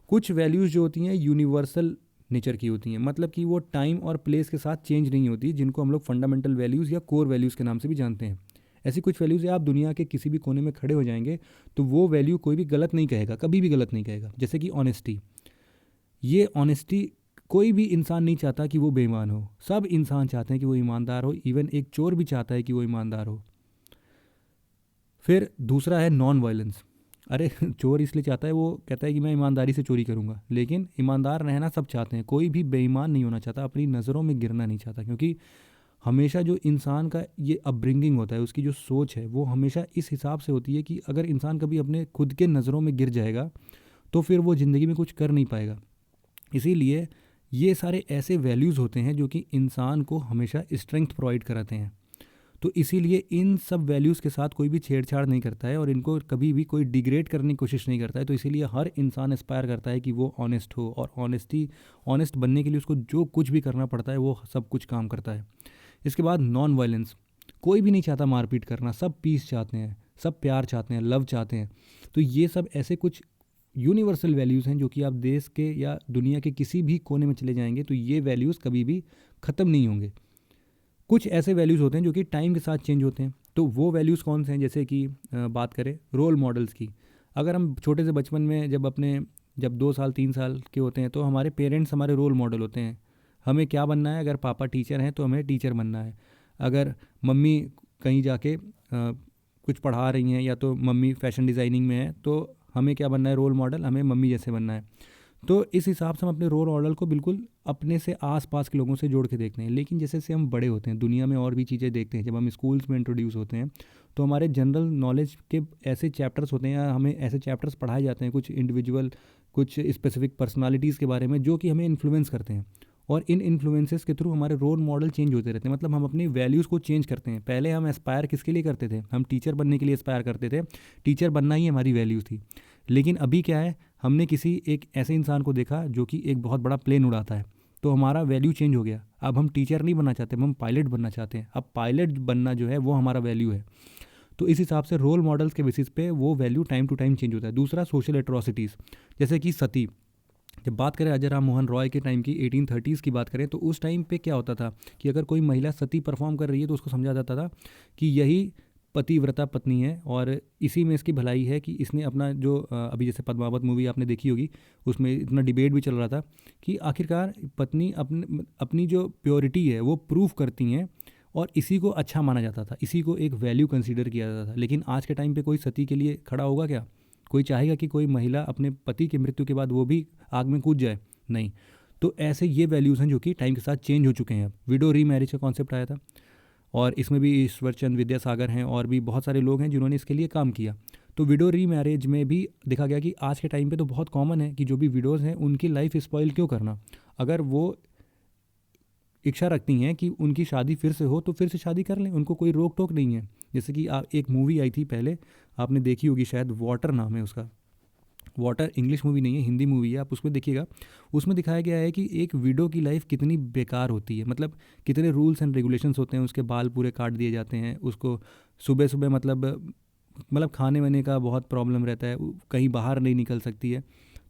कुछ वैल्यूज़ जो होती हैं यूनिवर्सल नेचर की होती हैं, मतलब कि वो टाइम और प्लेस के साथ चेंज नहीं होती, जिनको हम लोग फंडामेंटल वैल्यूज़ या कोर वैल्यूज़ के नाम से भी जानते हैं। ऐसी कुछ वैल्यूज़ है, आप दुनिया के किसी भी कोने में खड़े हो जाएंगे तो वो वैल्यू कोई भी गलत नहीं कहेगा, कभी भी गलत नहीं कहेगा। जैसे कि ऑनेस्टी, ये ऑनेस्टी कोई भी इंसान नहीं चाहता कि वो बेईमान हो, सब इंसान चाहते हैं कि वो ईमानदार हो। इवन एक चोर भी चाहता है कि वो ईमानदार हो। फिर दूसरा है नॉन वायलेंस। अरे चोर इसलिए चाहता है, वो कहता है कि मैं ईमानदारी से चोरी करूँगा, लेकिन ईमानदार रहना सब चाहते हैं, कोई भी बेईमान नहीं होना चाहता, अपनी नज़रों में गिरना नहीं चाहता। क्योंकि हमेशा जो इंसान का ये अपब्रिंगिंग होता है, उसकी जो सोच है वो हमेशा इस हिसाब से होती है कि अगर इंसान कभी अपने खुद के नज़रों में गिर जाएगा तो फिर वो ज़िंदगी में कुछ कर नहीं पाएगा। इसीलिए ये सारे ऐसे वैल्यूज़ होते हैं जो कि इंसान को हमेशा स्ट्रेंथ प्रोवाइड कराते हैं। तो इसीलिए इन सब वैल्यूज़ के साथ कोई भी छेड़छाड़ नहीं करता है और इनको कभी भी कोई डिग्रेड करने की कोशिश नहीं करता है। तो इसीलिए हर इंसान एस्पायर करता है कि वो ऑनेस्ट हो, और ऑनेस्ट बनने के लिए उसको जो कुछ भी करना पड़ता है वो सब कुछ काम करता है। इसके बाद नॉन वायलेंस, कोई भी नहीं चाहता मारपीट करना, सब पीस चाहते हैं, सब प्यार चाहते हैं, लव चाहते हैं। तो ये सब ऐसे कुछ यूनिवर्सल वैल्यूज़ हैं जो कि आप देश के या दुनिया के किसी भी कोने में चले जाएंगे तो ये वैल्यूज़ कभी भी ख़त्म नहीं होंगे। कुछ ऐसे वैल्यूज़ होते हैं जो कि टाइम के साथ चेंज होते हैं। तो वो वैल्यूज़ कौन से हैं, जैसे कि बात करें रोल मॉडल्स की। अगर हम छोटे से बचपन में जब 2 साल 3 साल के होते हैं तो हमारे पेरेंट्स हमारे रोल मॉडल होते हैं। हमें क्या बनना है, अगर पापा टीचर हैं तो हमें टीचर बनना है। अगर मम्मी कहीं जाके कुछ पढ़ा रही हैं या तो मम्मी फैशन डिज़ाइनिंग में है तो हमें क्या बनना है, रोल मॉडल, हमें मम्मी जैसे बनना है। तो इस हिसाब से हम अपने रोल मॉडल को बिल्कुल अपने से आस-पास के लोगों से जोड़ के देखते हैं। लेकिन जैसे जैसे हम बड़े होते हैं, दुनिया में और भी चीज़ें देखते हैं, जब हम स्कूल्स में इंट्रोड्यूस होते हैं तो हमारे जनरल नॉलेज के ऐसे चैप्टर्स होते हैं या हमें ऐसे चैप्टर्स पढ़ाए जाते हैं कुछ इंडिविजुअल, कुछ स्पेसिफिक पर्सनालिटीज़ के बारे में जो कि हमें इन्फ्लुएंस करते हैं। और इन इन्फ्लुएंसेस के थ्रू हमारे रोल मॉडल चेंज होते रहते हैं, मतलब हम अपनी वैल्यूज़ को चेंज करते हैं। पहले हम एस्पायर किसके लिए करते थे, हम टीचर बनने के लिए एस्पायर करते थे, टीचर बनना ही हमारी वैल्यूज़ थी। लेकिन अभी क्या है, हमने किसी एक ऐसे इंसान को देखा जो कि एक बहुत बड़ा प्लेन उड़ाता है, तो हमारा वैल्यू चेंज हो गया। अब हम टीचर नहीं बनना चाहते, हम पायलट बनना चाहते हैं। अब पायलट बनना जो है वो हमारा वैल्यू है। तो इस हिसाब से रोल मॉडल्स के बेसिस पे वो value time to time change होता है। दूसरा सोशल एट्रॉसिटीज़, जैसे कि सती। जब बात करें राजा राम मोहन रॉय के टाइम की, 1830s की बात करें, तो उस टाइम पे क्या होता था कि अगर कोई महिला सती परफॉर्म कर रही है तो उसको समझा जाता था कि यही पतिव्रता पत्नी है और इसी में इसकी भलाई है कि इसने अपना जो अभी जैसे पद्मावत मूवी आपने देखी होगी, उसमें इतना डिबेट भी चल रहा था कि आखिरकार पत्नी अपनी जो प्योरिटी है वो प्रूफ करती हैं और इसी को अच्छा माना जाता था, इसी को एक वैल्यू कंसीडर किया जाता था। लेकिन आज के टाइम पे कोई सती के लिए खड़ा होगा क्या? कोई चाहेगा कि कोई महिला अपने पति की मृत्यु के बाद वो भी आग में कूद जाए? नहीं। तो ऐसे ये वैल्यूज़ हैं जो कि टाइम के साथ चेंज हो चुके हैं। अब विडो री मैरिज का कॉन्सेप्ट आया था और इसमें भी ईश्वर चंद विद्यासागर हैं और भी बहुत सारे लोग हैं जिन्होंने इसके लिए काम किया। तो विडो री मैरिज में भी देखा गया कि आज के टाइम पे तो बहुत कॉमन है कि जो भी विडोज़ हैं उनकी लाइफ स्पॉइल क्यों करना। अगर वो इच्छा रखती हैं कि उनकी शादी फिर से हो तो फिर से शादी कर लें, उनको कोई रोक टोक नहीं है। जैसे कि एक मूवी आई थी पहले, आपने देखी होगी शायद, वाटर नाम है उसका। वाटर इंग्लिश मूवी नहीं है, हिंदी मूवी है, आप उसमें देखिएगा। उसमें दिखाया गया है कि एक विडो की लाइफ कितनी बेकार होती है, मतलब कितने रूल्स एंड रेगुलेशंस होते हैं। उसके बाल पूरे काट दिए जाते हैं, उसको सुबह सुबह मतलब खाने वाने का बहुत प्रॉब्लम रहता है, कहीं बाहर नहीं निकल सकती है।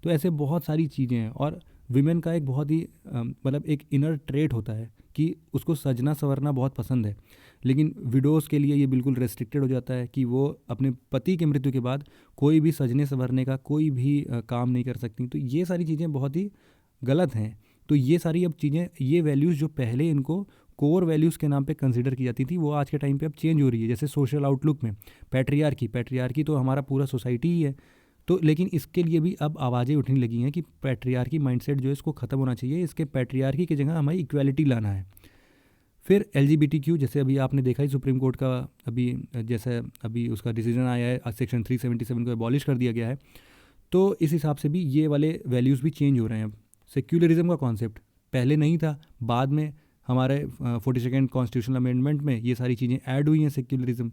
तो ऐसे बहुत सारी चीज़ें हैं। और विमेन का एक बहुत ही मतलब एक इनर ट्रेट होता है कि उसको सजना संवरना बहुत पसंद है। लेकिन विडोज़ के लिए ये बिल्कुल रेस्ट्रिक्टेड हो जाता है कि वो अपने पति की मृत्यु के बाद कोई भी सजने संवरने का कोई भी काम नहीं कर सकती। तो ये सारी चीज़ें बहुत ही गलत हैं। तो ये सारी अब चीज़ें, ये वैल्यूज़ जो पहले इनको कोर वैल्यूज़ के नाम पे कंसिडर की जाती थी, वो आज के टाइम पे अब चेंज हो रही है। जैसे सोशल आउटलुक में पैट्रियार्की तो हमारा पूरा सोसाइटी ही है। तो लेकिन इसके लिए भी अब आवाज़ें उठने लगी हैं कि पैट्रियार्की माइंडसेट जो है इसको ख़त्म होना चाहिए, इसके पैट्रियार्की की जगह हमें इक्वालिटी लाना है। फिर LGBTQ, जैसे अभी आपने देखा ही सुप्रीम कोर्ट का अभी जैसे अभी उसका डिसीजन आया है, सेक्शन 377 को एबॉलिश कर दिया गया है। तो इस हिसाब से भी ये वाले वैल्यूज़ भी चेंज हो रहे हैं। अब सेक्युलरिज्म का कॉन्सेप्ट पहले नहीं था, बाद में हमारे 42nd कॉन्स्टिट्यूशनल अमेंडमेंट में ये सारी चीज़ें ऐड हुई हैं सेक्युलरिज्म।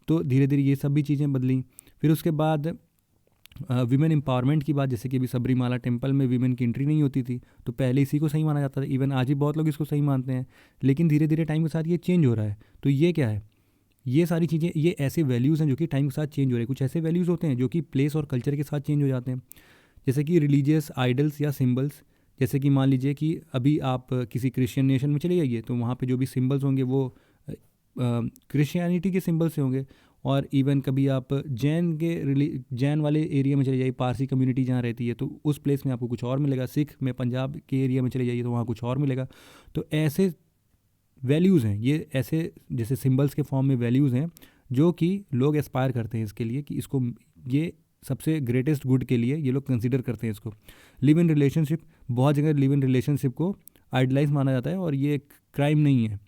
तो धीरे धीरे ये सब भी चीज़ें बदली। फिर उसके बाद वीमेन एम्पावरमेंट की बात, जैसे कि अभी सबरीमाला टेम्पल में वीमेन की एंट्री नहीं होती थी, तो पहले इसी को सही माना जाता था। इवन आज भी बहुत लोग इसको सही मानते हैं, लेकिन धीरे धीरे टाइम के साथ ये चेंज हो रहा है। तो ये क्या है, ये सारी चीज़ें, ये ऐसे वैल्यूज़ हैं जो कि टाइम के साथ चेंज हो रहे हैं। कुछ ऐसे वैल्यूज़ होते हैं जो कि प्लेस और कल्चर के साथ चेंज हो जाते हैं, जैसे कि रिलीजियस आइडल्स या सिंबल्स। जैसे कि मान लीजिए कि अभी आप किसी क्रिश्चियन नेशन में चले जाइए, तो वहाँ पे जो भी सिंबल्स होंगे वो क्रिश्चियनिटी के सिंबल से होंगे। और इवन कभी आप जैन वाले एरिया में चले जाइए, पारसी कम्युनिटी जहाँ रहती है, तो उस प्लेस में आपको कुछ और मिलेगा। सिख में पंजाब के एरिया में चले जाइए तो वहाँ कुछ और मिलेगा। तो ऐसे वैल्यूज़ हैं, ये ऐसे जैसे सिंबल्स के फॉर्म में वैल्यूज़ हैं जो कि लोग एस्पायर करते हैं इसके लिए, कि इसको, ये सबसे ग्रेटेस्ट गुड के लिए ये लोग कंसिडर करते हैं इसको। लिव इन रिलेशनशिप, बहुत जगह लिव इन रिलेशनशिप को आइडलाइज माना जाता है और ये एक क्राइम नहीं है,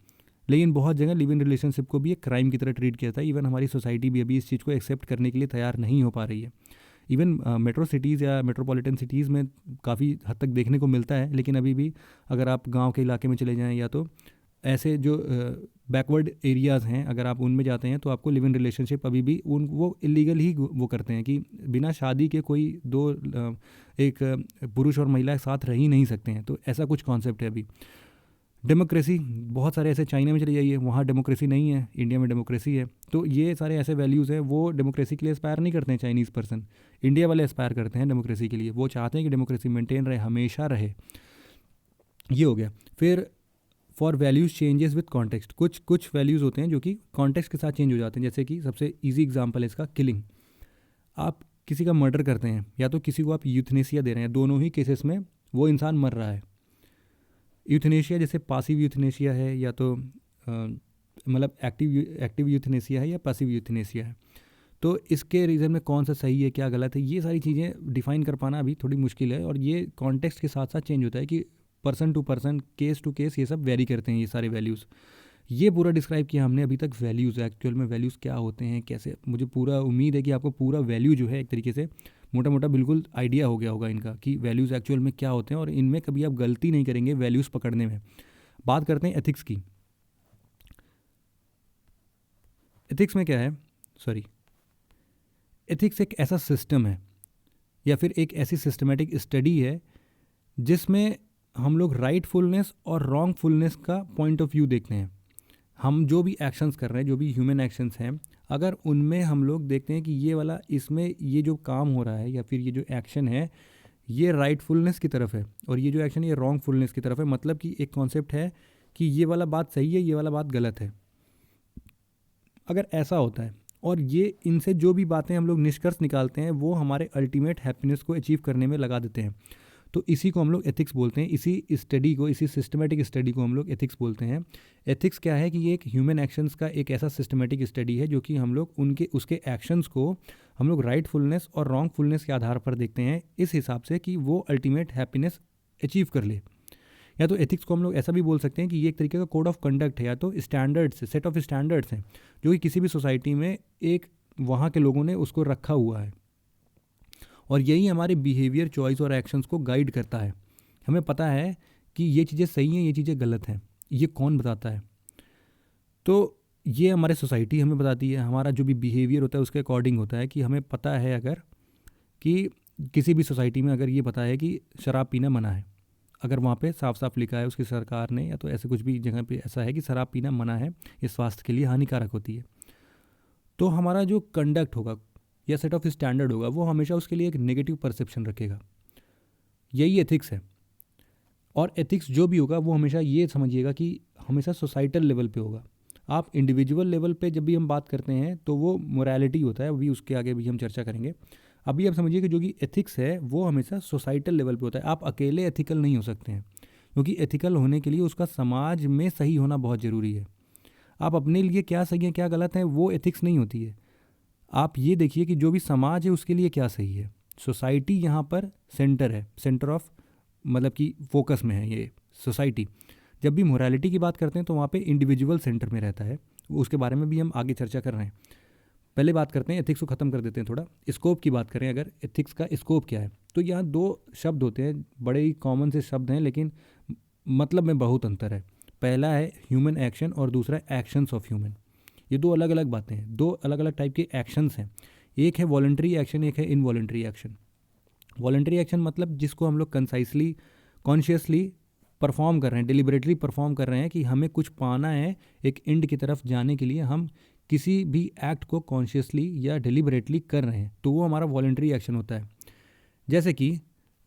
लेकिन बहुत जगह लिव इन रिलेशनशिप को भी एक क्राइम की तरह ट्रीट किया जाता है। इवन हमारी सोसाइटी भी अभी इस चीज़ को एक्सेप्ट करने के लिए तैयार नहीं हो पा रही है। इवन मेट्रो सिटीज़ या मेट्रोपॉलिटन सिटीज़ में काफ़ी हद तक देखने को मिलता है, लेकिन अभी भी अगर आप गांव के इलाके में चले जाएं या तो ऐसे जो बैकवर्ड एरियाज़ हैं, अगर आप उनमें जाते हैं तो आपको लिव इन रिलेशनशिप अभी भी वो इलीगल ही वो करते हैं कि बिना शादी के कोई दो एक पुरुष और महिला साथ रह ही नहीं सकते हैं। तो ऐसा कुछ कॉन्सेप्ट है अभी। डेमोक्रेसी, बहुत सारे ऐसे, चाइना में चले जाइए वहाँ डेमोक्रेसी नहीं है, इंडिया में डेमोक्रेसी है। तो ये सारे ऐसे वैल्यूज़ हैं, वो डेमोक्रेसी के लिए एस्पायर नहीं करते हैं चाइनीज़ पर्सन, इंडिया वाले एस्पायर करते हैं डेमोक्रेसी के लिए। वो चाहते हैं कि डेमोक्रेसी मेंटेन रहे, हमेशा रहे। ये हो गया। फिर for values changes with context, कुछ वैल्यूज़ होते हैं जो कि कॉन्टेक्स्ट के साथ चेंज हो जाते हैं। जैसे कि सबसे ईजी एग्जाम्पल है इसका किलिंग। आप किसी का मर्डर करते हैं या तो किसी को आप यूथनेसिया दे रहे हैं, दोनों ही केसेस में वो इंसान मर रहा है। यूथनेशिया जैसे पासिव यूथनेशिया है, या तो मतलब एक्टिव यूथनेसिया है या पासिव यूथनेसिया है। तो इसके रीज़न में कौन सा सही है, क्या गलत है, ये सारी चीज़ें डिफ़ाइन कर पाना अभी थोड़ी मुश्किल है। और ये कॉन्टेक्स्ट के साथ साथ चेंज होता है कि person to person, case to case, ये सब वेरी करते हैं ये सारे वैल्यूज़। ये पूरा डिस्क्राइब किया हमने अभी तक वैल्यूज़, एक्चुअल में वैल्यूज़ क्या होते हैं, कैसे। मुझे पूरा उम्मीद है कि आपको पूरा वैल्यू जो है एक तरीके से मोटा मोटा बिल्कुल आइडिया हो गया होगा इनका, कि वैल्यूज़ एक्चुअल में क्या होते हैं और इनमें कभी आप गलती नहीं करेंगे वैल्यूज़ पकड़ने में। बात करते हैं एथिक्स की। एथिक्स में क्या है, सॉरी, एथिक्स एक ऐसा सिस्टम है या फिर एक ऐसी सिस्टमेटिक स्टडी है जिसमें हम लोग राइटफुलनेस और रॉन्गफुलनेस का पॉइंट ऑफ व्यू देखते हैं। हम जो भी एक्शंस कर रहे हैं, जो भी ह्यूमन एक्शंस हैं, अगर उनमें हम लोग देखते हैं कि ये वाला, इसमें ये जो काम हो रहा है या फिर ये जो एक्शन है ये राइटफुलनेस की तरफ है और ये जो एक्शन है ये रॉन्गफुलनेस की तरफ है, मतलब कि एक कॉन्सेप्ट है कि ये वाला बात सही है, ये वाला बात गलत है। अगर ऐसा होता है और ये इनसे जो भी बातें हम लोग निष्कर्ष निकालते हैं वो हमारे अल्टीमेट हैप्पीनेस को अचीव करने में लगा देते हैं, तो इसी को हम लोग एथिक्स बोलते हैं। इसी स्टडी को, इसी सिस्टमेटिक स्टडी को हम लोग एथिक्स बोलते हैं। एथिक्स क्या है कि ये एक ह्यूमन एक्शंस का एक ऐसा सिस्टमेटिक स्टडी है जो कि हम लोग उसके एक्शंस को हम लोग राइटफुलनेस और रॉन्गफुलनेस के आधार पर देखते हैं, इस हिसाब से कि वो अल्टीमेट हैप्पीनेस अचीव कर ले। या तो एथिक्स को हम लोग ऐसा भी बोल सकते हैं कि ये एक तरीके का कोड ऑफ कंडक्ट है, या तो स्टैंडर्ड्स, सेट ऑफ स्टैंडर्ड्स हैं जो कि किसी भी सोसाइटी में एक वहाँ के लोगों ने उसको रखा हुआ है और यही हमारे बिहेवियर, चॉइस और एक्शंस को गाइड करता है। हमें पता है कि ये चीज़ें सही हैं, ये चीज़ें गलत हैं। ये कौन बताता है? तो ये हमारे सोसाइटी हमें बताती है। हमारा जो भी बिहेवियर होता है उसके अकॉर्डिंग होता है कि हमें पता है अगर कि किसी भी सोसाइटी में अगर ये पता है कि शराब पीना मना है, अगर वहाँ पे साफ साफ लिखा है उसकी सरकार ने, या तो ऐसे कुछ भी जगह पे ऐसा है कि शराब पीना मना है, ये स्वास्थ्य के लिए हानिकारक होती है, तो हमारा जो कंडक्ट होगा या सेट ऑफ स्टैंडर्ड होगा वो हमेशा उसके लिए एक नेगेटिव परसेप्शन रखेगा। यही एथिक्स है। और एथिक्स जो भी होगा वो हमेशा ये समझिएगा कि हमेशा सोसाइटल लेवल पे होगा। आप इंडिविजुअल लेवल पे जब भी हम बात करते हैं तो वो मोरालिटी होता है, अभी उसके आगे भी हम चर्चा करेंगे। अभी आप समझिए कि जो कि एथिक्स है वो हमेशा सोसाइटल लेवल पे होता है। आप अकेले एथिकल नहीं हो सकते हैं, क्योंकि एथिकल होने के लिए उसका समाज में सही होना बहुत ज़रूरी है। आप अपने लिए क्या सही है क्या गलत है वो एथिक्स नहीं होती है। आप ये देखिए कि जो भी समाज है उसके लिए क्या सही है। सोसाइटी यहाँ पर सेंटर है, सेंटर ऑफ मतलब कि फोकस में है ये सोसाइटी। जब भी मोरालिटी की बात करते हैं तो वहाँ पे इंडिविजुअल सेंटर में रहता है, उसके बारे में भी हम आगे चर्चा कर रहे हैं। पहले बात करते हैं एथिक्स को ख़त्म कर देते हैं, थोड़ा स्कोप की बात करें। अगर एथिक्स का स्कोप क्या है तो यहाँ दो शब्द होते हैं, बड़े ही कॉमन से शब्द हैं लेकिन मतलब में बहुत अंतर है। पहला है ह्यूमन एक्शन और दूसरा एक्शंस ऑफ ह्यूमन। ये दो अलग अलग बातें हैं, दो अलग अलग टाइप के एक्शंस हैं। एक है वॉलंटरी एक्शन, एक है इनवॉलंटरी एक्शन। वॉलंटरी एक्शन मतलब जिसको हम लोग कंसाइसली कॉन्शियसली परफॉर्म कर रहे हैं, डिलिबरेटली परफॉर्म कर रहे हैं कि हमें कुछ पाना है, एक एंड की तरफ जाने के लिए हम किसी भी एक्ट को कॉन्शियसली या डिलिबरेटली कर रहे हैं, तो वो हमारा वॉलंटरी एक्शन होता है। जैसे कि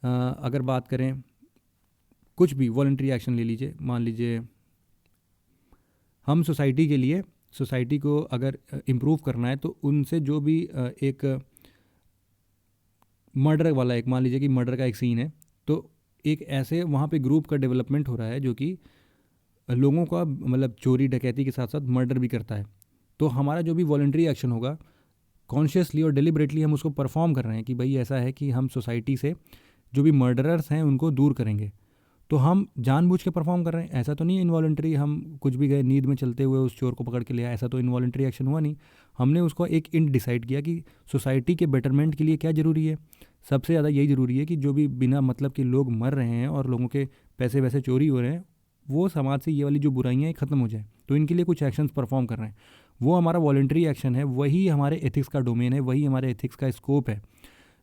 अगर बात करें कुछ भी वॉलंटरी एक्शन ले लीजिए, मान लीजिए हम सोसाइटी के लिए, सोसाइटी को अगर इम्प्रूव करना है तो उनसे जो भी एक मर्डर वाला, एक मान लीजिए कि मर्डर का एक सीन है, तो एक ऐसे वहाँ पे ग्रुप का डेवलपमेंट हो रहा है जो कि लोगों का मतलब चोरी डकैती के साथ साथ मर्डर भी करता है। तो हमारा जो भी वॉलंटरी एक्शन होगा, कॉन्शियसली और डिलिबरेटली हम उसको परफॉर्म कर रहे हैं कि भाई ऐसा है कि हम सोसाइटी से जो भी मर्डरर्स हैं उनको दूर करेंगे, तो हम जानबूझ के परफॉर्म कर रहे हैं। ऐसा तो नहीं है इनवॉलंटरी, हम कुछ भी गए नींद में चलते हुए उस चोर को पकड़ के लिया, ऐसा तो इनवॉलंटरी एक्शन हुआ नहीं। हमने उसको एक इंड डिसाइड किया कि सोसाइटी के बेटरमेंट के लिए क्या ज़रूरी है। सबसे ज़्यादा यही ज़रूरी है कि जो भी बिना मतलब के लोग मर रहे हैं और लोगों के पैसे वैसे चोरी हो रहे हैं, वो समाज से ये वाली जो बुराइयाँ हैं ख़त्म हो जाए, तो इनके लिए कुछ एक्शंस परफॉर्म कर रहे हैं। वो हमारा वॉलंटरी एक्शन है, वही हमारे एथिक्स का डोमेन है, वही हमारे एथिक्स का स्कोप है।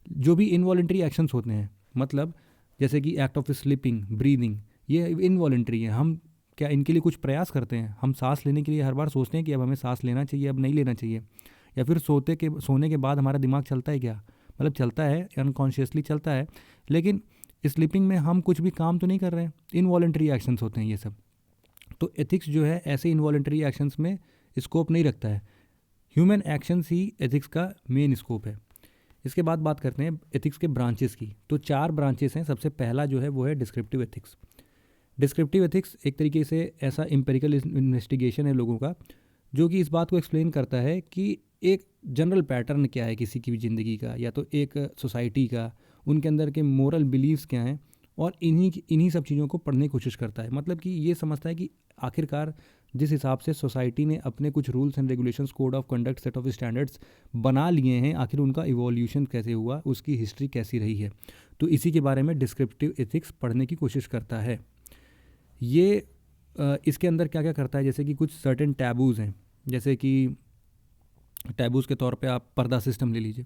जो भी इनवॉलंटरी एक्शंस होते हैं, मतलब जैसे कि एक्ट ऑफ स्लीपिंग, ब्रीदिंग, ये इनवॉलंटरी है। हम क्या इनके लिए कुछ प्रयास करते हैं? हम सांस लेने के लिए हर बार सोचते हैं कि अब हमें सांस लेना चाहिए, अब नहीं लेना चाहिए, या फिर सोने के बाद हमारा दिमाग चलता है क्या? मतलब चलता है, अनकॉन्शियसली चलता है, लेकिन स्लीपिंग में हम कुछ भी काम तो नहीं कर रहे हैं। इनवॉलंटरी एक्शंस होते हैं ये सब। तो एथिक्स जो है ऐसे इनवॉलंटरी एक्शंस में स्कोप नहीं रखता है। ह्यूमन एक्शंस ही एथिक्स का मेन स्कोप है। इसके बाद बात करते हैं एथिक्स के ब्रांचेस की। तो 4 ब्रांचेस हैं। सबसे पहला जो है वो है डिस्क्रिप्टिव एथिक्स। डिस्क्रिप्टिव एथिक्स एक तरीके से ऐसा एम्पिरिकल इन्वेस्टिगेशन है लोगों का, जो कि इस बात को एक्सप्लेन करता है कि एक जनरल पैटर्न क्या है किसी की भी ज़िंदगी का, या तो एक सोसाइटी का, उनके अंदर के मोरल बिलीव्स क्या हैं, और इन्हीं सब चीज़ों को पढ़ने की कोशिश करता है। मतलब कि ये समझता है कि आखिरकार जिस हिसाब से सोसाइटी ने अपने कुछ rules and regulations, code of conduct, set of standards बना लिए हैं, आखिर उनका इवोल्यूशन कैसे हुआ, उसकी हिस्ट्री कैसी रही है। तो इसी के बारे में डिस्क्रिप्टिव एथिक्स पढ़ने की कोशिश करता है। ये इसके अंदर क्या क्या करता है, जैसे कि कुछ सर्टेन टैबूज़ हैं, जैसे कि टैबूज़ के तौर पे आप पर्दा सिस्टम ले लीजिए,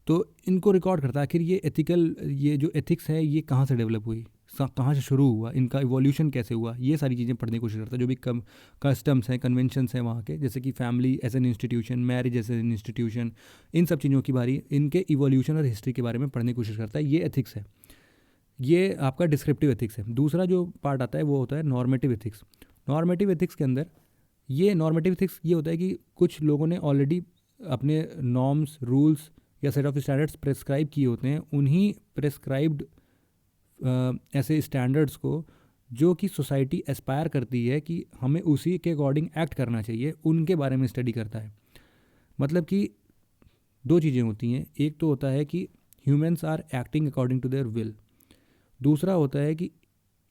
तो इनको रिकॉर्ड करता है आखिर ये जो एथिक्स है ये कहाँ से डेवलप हुई, कहाँ से शुरू हुआ, इनका इवोल्यूशन कैसे हुआ, ये सारी चीज़ें पढ़ने की कोशिश करता है। जो भी कस्टम्स हैं, कन्वेंशंस हैं वहाँ के, जैसे कि family as an institution, marriage as an institution, इन सब चीज़ों की बारी, इनके इवोल्यूशन और हिस्ट्री के बारे में पढ़ने की कोशिश करता है। ये एथिक्स है, ये आपका डिस्क्रिप्टिव एथिक्स है। दूसरा जो पार्ट आता है वो होता है नॉर्मेटिव एथिक्स। नॉर्मेटिव एथिक्स के अंदर नॉर्मेटिव एथिक्स ये होता है कि कुछ लोगों ने ऑलरेडी अपने नॉर्म्स, रूल्स या सेट ऑफ स्टैंडर्ड्स प्रेस्क्राइब किए होते हैं। उन्हीं प्रेस्क्राइब्ड ऐसे स्टैंडर्ड्स को जो कि सोसाइटी एस्पायर करती है कि हमें उसी के अकॉर्डिंग एक्ट करना चाहिए, उनके बारे में स्टडी करता है। मतलब कि 2 चीज़ें होती हैं। एक तो होता है कि humans are acting according to their will. दूसरा होता है कि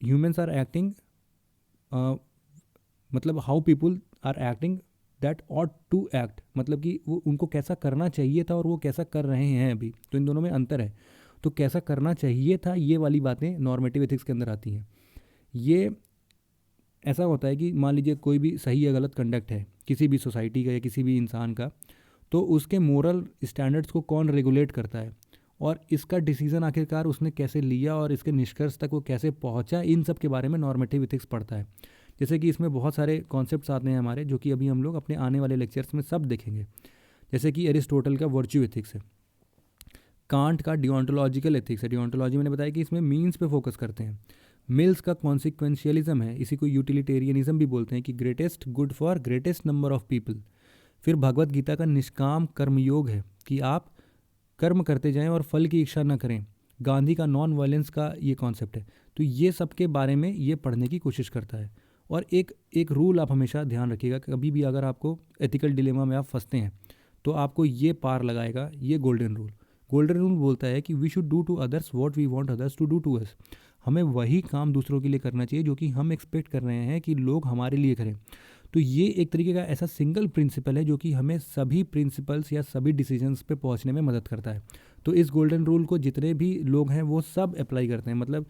ह्यूमंस आर एक्टिंग मतलब how people are acting that ought to act, मतलब कि वो उनको कैसा करना चाहिए था और वो कैसा कर रहे हैं अभी। तो इन दोनों में अंतर है। तो कैसा करना चाहिए था, ये वाली बातें नॉर्मेटिव एथिक्स के अंदर आती हैं। ये ऐसा होता है कि मान लीजिए कोई भी सही या गलत कंडक्ट है किसी भी सोसाइटी का या किसी भी इंसान का, तो उसके मोरल स्टैंडर्ड्स को कौन रेगुलेट करता है और इसका डिसीजन आखिरकार उसने कैसे लिया और इसके निष्कर्ष तक वो कैसे पहुंचा, इन सब के बारे में नॉर्मेटिव एथिक्स पढ़ता है। जैसे कि इसमें बहुत सारे कॉन्सेप्ट्स आते हैं हमारे, जो कि अभी हम लोग अपने आने वाले लेक्चर्स में सब देखेंगे। जैसे कि एरिस्टोटल का वर्च्यू एथिक्स है, कांट का डिओंटोलॉजिकल एथिक्स है। डिओंटोलॉजी मैंने बताया कि इसमें मीन्स पे फोकस करते हैं। मिल्स का कॉन्सिक्वेंशियलिज्म है, इसी को यूटिलिटेरियनिज्म भी बोलते हैं कि greatest good for greatest number of people. फिर भगवत गीता का निष्काम कर्मयोग है कि आप कर्म करते जाएं और फल की इच्छा न करें। गांधी का नॉन वायलेंस का ये कॉन्सेप्ट है। तो ये सब के बारे में ये पढ़ने की कोशिश करता है। और एक रूल आप हमेशा ध्यान रखिएगा, कभी भी अगर आपको एथिकल डिलेमा में आप फंसते हैं तो आपको ये पार लगाएगा, ये गोल्डन रूल। गोल्डन रूल बोलता है कि we should do to others what we want others to do to us. हमें वही काम दूसरों के लिए करना चाहिए जो कि हम एक्सपेक्ट कर रहे हैं कि लोग हमारे लिए करें। तो ये एक तरीके का ऐसा सिंगल प्रिंसिपल है जो कि हमें सभी प्रिंसिपल्स या सभी डिसीजंस पे पहुंचने में मदद करता है। तो इस गोल्डन रूल को जितने भी लोग हैं वो सब अप्लाई करते हैं। मतलब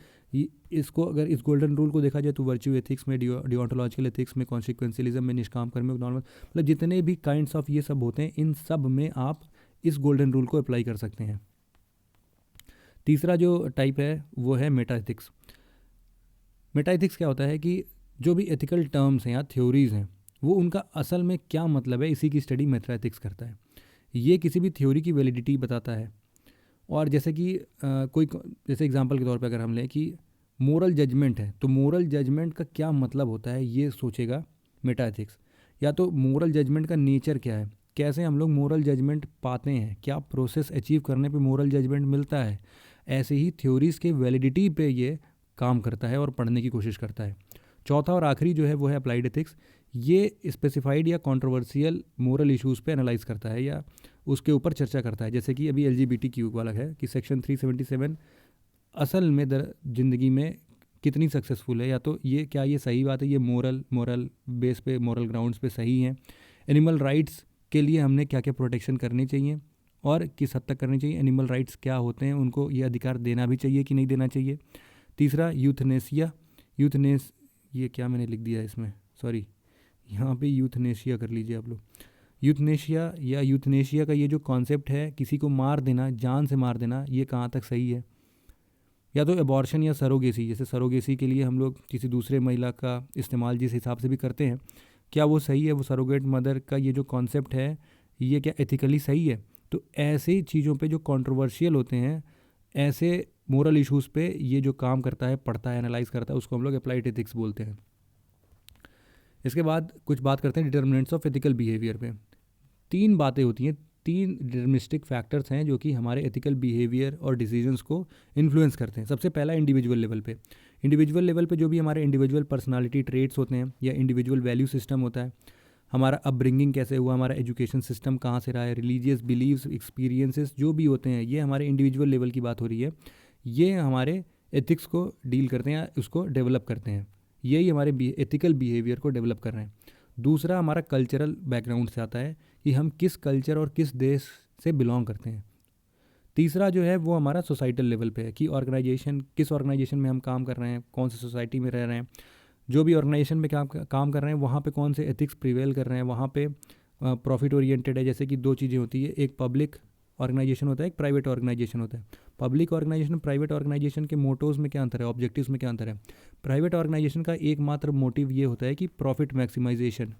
इसको अगर इस गोल्डन रूल को देखा जाए तो वर्च्यू एथिक्स में, डिओंटोलॉजिकल एथिक्स में, कॉन्सिक्वेंशियलिज्म में, निष्काम कर्म में, नॉर्मल, मतलब जितने भी काइंड्स ऑफ ये सब होते हैं, इन सब में आप इस गोल्डन रूल को अप्लाई कर सकते हैं। तीसरा जो टाइप है वो है मेटा एथिक्स। मेटा एथिक्स क्या होता है कि जो भी एथिकल टर्म्स हैं या थ्योरीज़ हैं वो उनका असल में क्या मतलब है, इसी की स्टडी मेटा एथिक्स करता है। ये किसी भी थ्योरी की वैलिडिटी बताता है। और जैसे कि जैसे एग्जांपल के तौर पे अगर हम लें कि मोरल जजमेंट है, तो मोरल जजमेंट का क्या मतलब होता है ये सोचेगा मेटा एथिक्स। या तो मोरल जजमेंट का नेचर क्या है, कैसे हम लोग मोरल जजमेंट पाते हैं, क्या प्रोसेस अचीव करने पे मोरल जजमेंट मिलता है, ऐसे ही थ्योरीज़ के वैलिडिटी पे ये काम करता है और पढ़ने की कोशिश करता है। चौथा और आखिरी जो है वो है अप्लाइड एथिक्स। ये स्पेसिफाइड या कंट्रोवर्शियल मोरल इश्यूज़ पे एनालाइज करता है या उसके ऊपर चर्चा करता है। जैसे कि अभी LGBTQ वाला है कि सेक्शन 377 असल में ज़िंदगी में कितनी सक्सेसफुल है, या तो ये क्या ये सही बात है, ये मोरल बेस पे, मोरल ग्राउंड्स पे सही है। एनिमल राइट्स के लिए हमने क्या क्या प्रोटेक्शन करनी चाहिए और किस हद तक करनी चाहिए, एनिमल राइट्स क्या होते हैं, उनको ये अधिकार देना भी चाहिए कि नहीं देना चाहिए। तीसरा यूथनेसिया। ये क्या मैंने लिख दिया है इसमें, सॉरी, यहाँ पे यूथनेशिया कर लीजिए आप लोग। यूथनेशिया का ये जो कॉन्सेप्ट है, किसी को मार देना, जान से मार देना, ये कहाँ तक सही है। या तो एबॉर्शन या सरोगेसी, जैसे सरोगेसी के लिए हम लोग किसी दूसरे महिला का इस्तेमाल जिस हिसाब से भी करते हैं, क्या वो सही है, वो सरोगेट मदर का ये जो कॉन्सेप्ट है ये क्या एथिकली सही है। तो ऐसे चीज़ों पे जो कंट्रोवर्शियल होते हैं, ऐसे मोरल इश्यूज़ पे ये जो काम करता है, पढ़ता है, एनालाइज करता है, उसको हम लोग अप्लाइड एथिक्स बोलते हैं। इसके बाद कुछ बात करते हैं डिटर्मिनेंट्स ऑफ एथिकल बिहेवियर पे। तीन बातें होती हैं, तीन डिटर्मिनिस्टिक फैक्टर्स हैं जो कि हमारे एथिकल बिहेवियर और डिसीजंस को इन्फ्लुएंस करते हैं। सबसे पहला इंडिविजुअल लेवल पे। इंडिविजुअल लेवल पे जो भी हमारे इंडिविजुअल पर्सनालिटी ट्रेट्स होते हैं या इंडिविजुअल वैल्यू सिस्टम होता है, हमारा अपब्रिंगिंग कैसे हुआ, हमारा एजुकेशन सिस्टम कहाँ से रहा है, रिलीजियस बिलीव्स, एक्सपीरियंसेस जो भी होते हैं, ये हमारे इंडिविजुअल लेवल की बात हो रही है। ये हमारे एथिक्स को डील करते हैं या उसको डेवलप करते हैं। यही हमारे एथिकल बिहेवियर को डेवलप कर रहे हैं। दूसरा हमारा कल्चरल बैकग्राउंड से आता है कि हम किस कल्चर और किस देश से बिलोंग करते हैं। तीसरा जो है वो हमारा सोसाइटल लेवल पे है कि किस ऑर्गेनाइजेशन में हम काम कर रहे हैं, कौन सी सोसाइटी में रह रहे हैं, जो भी ऑर्गेनाइजेशन में काम कर रहे हैं वहाँ पे कौन से एथिक्स प्रिवेल कर रहे हैं, वहाँ पे प्रॉफिट ओरिएंटेड है। जैसे कि दो चीज़ें होती है, एक पब्लिक ऑर्गेनाइजेशन होता है, एक प्राइवेट ऑर्गेनाइजेशन होता है। पब्लिक ऑर्गेनाइजेशन प्राइवेट ऑर्गेनाइजेशन के मोटोज़ में क्या अंतर है, ऑब्जेक्टिव्स में क्या अंतर है। प्राइवेट ऑर्गेनाइजेशन का एकमात्र मोटिव ये होता है कि प्रॉफिट मैक्सिमाइजेशन,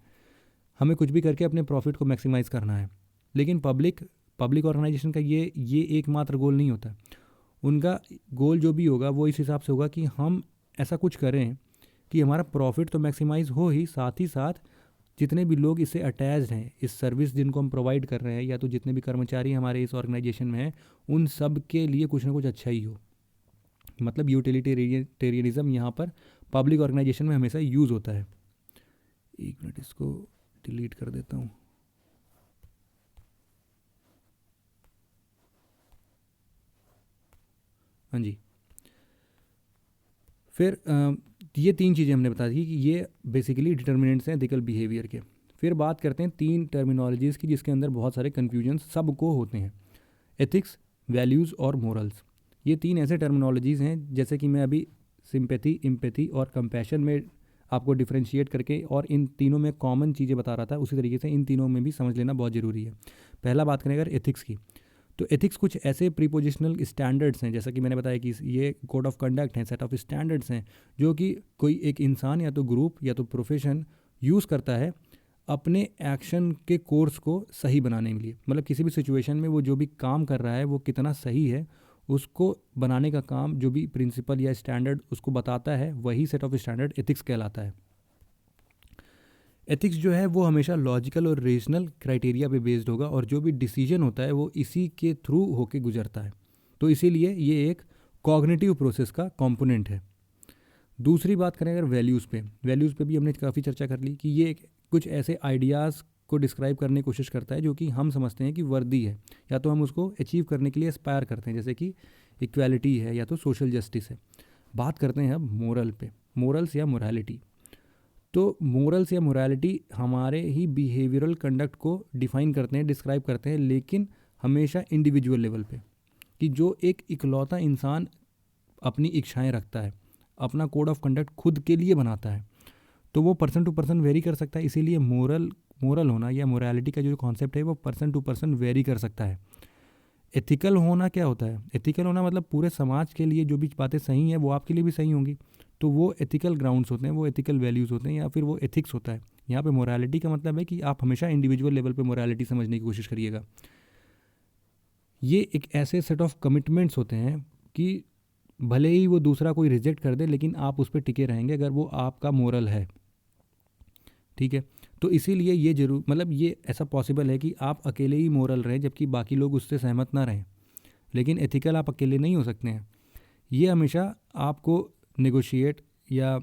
हमें कुछ भी करके अपने प्रॉफिट को मैक्सिमाइज़ करना है। लेकिन पब्लिक ऑर्गेनाइजेशन का ये एकमात्र गोल नहीं होता। उनका गोल जो भी होगा वो इस हिसाब से होगा कि हम ऐसा कुछ करें कि हमारा प्रॉफिट तो मैक्सिमाइज़ हो ही, साथ ही साथ जितने भी लोग इससे अटैच्ड हैं, इस सर्विस जिनको हम प्रोवाइड कर रहे हैं, या तो जितने भी कर्मचारी हमारे इस ऑर्गेनाइजेशन में हैं, उन सब के लिए कुछ ना कुछ अच्छा ही हो। मतलब यूटिलिटेरियनिज्म यहाँ पर पब्लिक ऑर्गेनाइजेशन में हमेशा यूज़ होता है। एक मिनट, इसको डिलीट कर देता हूँ। हाँ जी, फिर ये तीन चीज़ें हमने बता दी कि ये बेसिकली डिटर्मिनेंट्स हैं एथिकल बिहेवियर के। फिर बात करते हैं तीन टर्मिनोलॉजीज़ की जिसके अंदर बहुत सारे कन्फ्यूजन सबको होते हैं, एथिक्स, वैल्यूज़ और मोरल्स। ये तीन ऐसे टर्मिनोलॉजीज़ हैं, जैसे कि मैं अभी सिंपैथी, एम्पैथी और कंपैशन में आपको डिफ्रेंशिएट करके और इन तीनों में कॉमन चीज़ें बता रहा था, उसी तरीके से इन तीनों में भी समझ लेना बहुत ज़रूरी है। पहला बात करें अगर एथिक्स की, तो एथिक्स कुछ ऐसे प्रीपोजिशनल स्टैंडर्ड्स हैं, जैसा कि मैंने बताया कि ये कोड ऑफ कंडक्ट हैं, सेट ऑफ स्टैंडर्ड्स हैं, जो कि कोई एक इंसान या तो ग्रुप या तो प्रोफेशन यूज़ करता है अपने एक्शन के कोर्स को सही बनाने के लिए। मतलब किसी भी सिचुएशन में वो जो भी काम कर रहा है वो कितना सही है, उसको बनाने का काम जो भी प्रिंसिपल या स्टैंडर्ड उसको बताता है, वही सेट ऑफ स्टैंडर्ड एथिक्स कहलाता है। एथिक्स जो है वो हमेशा लॉजिकल और रीजनल क्राइटेरिया पे बेस्ड होगा और जो भी डिसीजन होता है वो इसी के थ्रू होके गुजरता है। तो इसीलिए ये एक कॉग्निटिव प्रोसेस का कंपोनेंट है। दूसरी बात करें अगर वैल्यूज़ पे भी हमने काफ़ी चर्चा कर ली कि ये कुछ ऐसे आइडियाज़ को डिस्क्राइब करने की कोशिश करता है जो कि हम समझते हैं कि वर्दी है, या तो हम उसको अचीव करने के लिए एस्पायर करते हैं, जैसे कि इक्वालिटी है या तो सोशल जस्टिस है। बात करते हैं अब मोरल्स या मोरालिटी। तो मोरल्स या मोरालिटी हमारे ही बिहेवियरल कंडक्ट को डिफाइन करते हैं, डिस्क्राइब करते हैं, लेकिन हमेशा इंडिविजुअल लेवल पे, कि जो एक इकलौता इंसान अपनी इच्छाएं रखता है, अपना कोड ऑफ कंडक्ट खुद के लिए बनाता है, तो वो पर्सन टू पर्सन वेरी कर सकता है। इसीलिए मोरल होना या मोरालिटी का जो कॉन्सेप्ट है वो पर्सन टू पर्सन वेरी कर सकता है। एथिकल होना क्या होता है? एथिकल होना मतलब पूरे समाज के लिए जो भी बातें सही हैं वो आपके लिए भी सही होंगी, तो वो एथिकल ग्राउंड्स होते हैं, वो एथिकल वैल्यूज़ होते हैं, या फिर वो एथिक्स होता है। यहाँ पे मोरालिटी का मतलब है कि आप हमेशा इंडिविजुअल लेवल पे मोरालिटी समझने की कोशिश करिएगा। ये एक ऐसे सेट ऑफ कमिटमेंट्स होते हैं कि भले ही वो दूसरा कोई रिजेक्ट कर दे, लेकिन आप उस पर टिके रहेंगे अगर वो आपका मोरल है, ठीक है। तो इसीलिए ये जरूर मतलब ये ऐसा पॉसिबल है कि आप अकेले ही मोरल रहें जबकि बाकी लोग उससे सहमत ना रहें, लेकिन एथिकल आप अकेले नहीं हो सकते हैं। ये हमेशा आपको नेगोशिएट या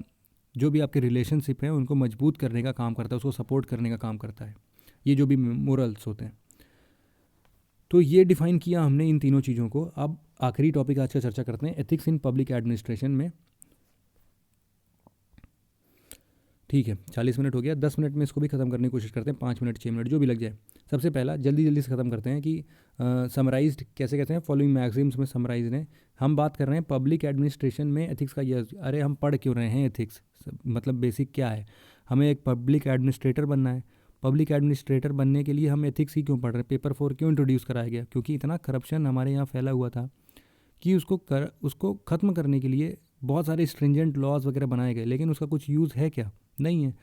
जो भी आपके रिलेशनशिप हैं उनको मजबूत करने का काम करता है, उसको सपोर्ट करने का काम करता है, ये जो भी मोरल्स होते हैं। तो ये डिफाइन किया हमने इन तीनों चीज़ों को। अब आखिरी टॉपिक आज का चर्चा करते हैं, एथिक्स इन पब्लिक एडमिनिस्ट्रेशन में। ठीक है, 40 मिनट हो गया, 10 मिनट में इसको भी ख़त्म करने की कोशिश करते हैं, 5 मिनट 6 मिनट जो भी लग जाए। सबसे पहला जल्दी जल्दी से ख़त्म करते हैं कि समराइज्ड कैसे कहते हैं, फॉलोइंग मैक्सिम्स में समराइज हैं। हम बात कर रहे हैं पब्लिक एडमिनिस्ट्रेशन में एथिक्स का। ये अरे हम पढ़ क्यों रहे हैं एथिक्स, मतलब बेसिक क्या है? हमें एक पब्लिक एडमिनिस्ट्रेटर बनना है। पब्लिक एडमिनिस्ट्रेटर बनने के लिए हम एथिक्स ही क्यों पढ़ रहे हैं? पेपर 4 क्यों इंट्रोड्यूस कराया गया? क्योंकि इतना करप्शन हमारे यहाँ फैला हुआ था कि उसको ख़त्म करने के लिए बहुत सारे स्ट्रिंजेंट लॉज वगैरह बनाए गए, लेकिन उसका कुछ यूज़ है क्या? नहीं है।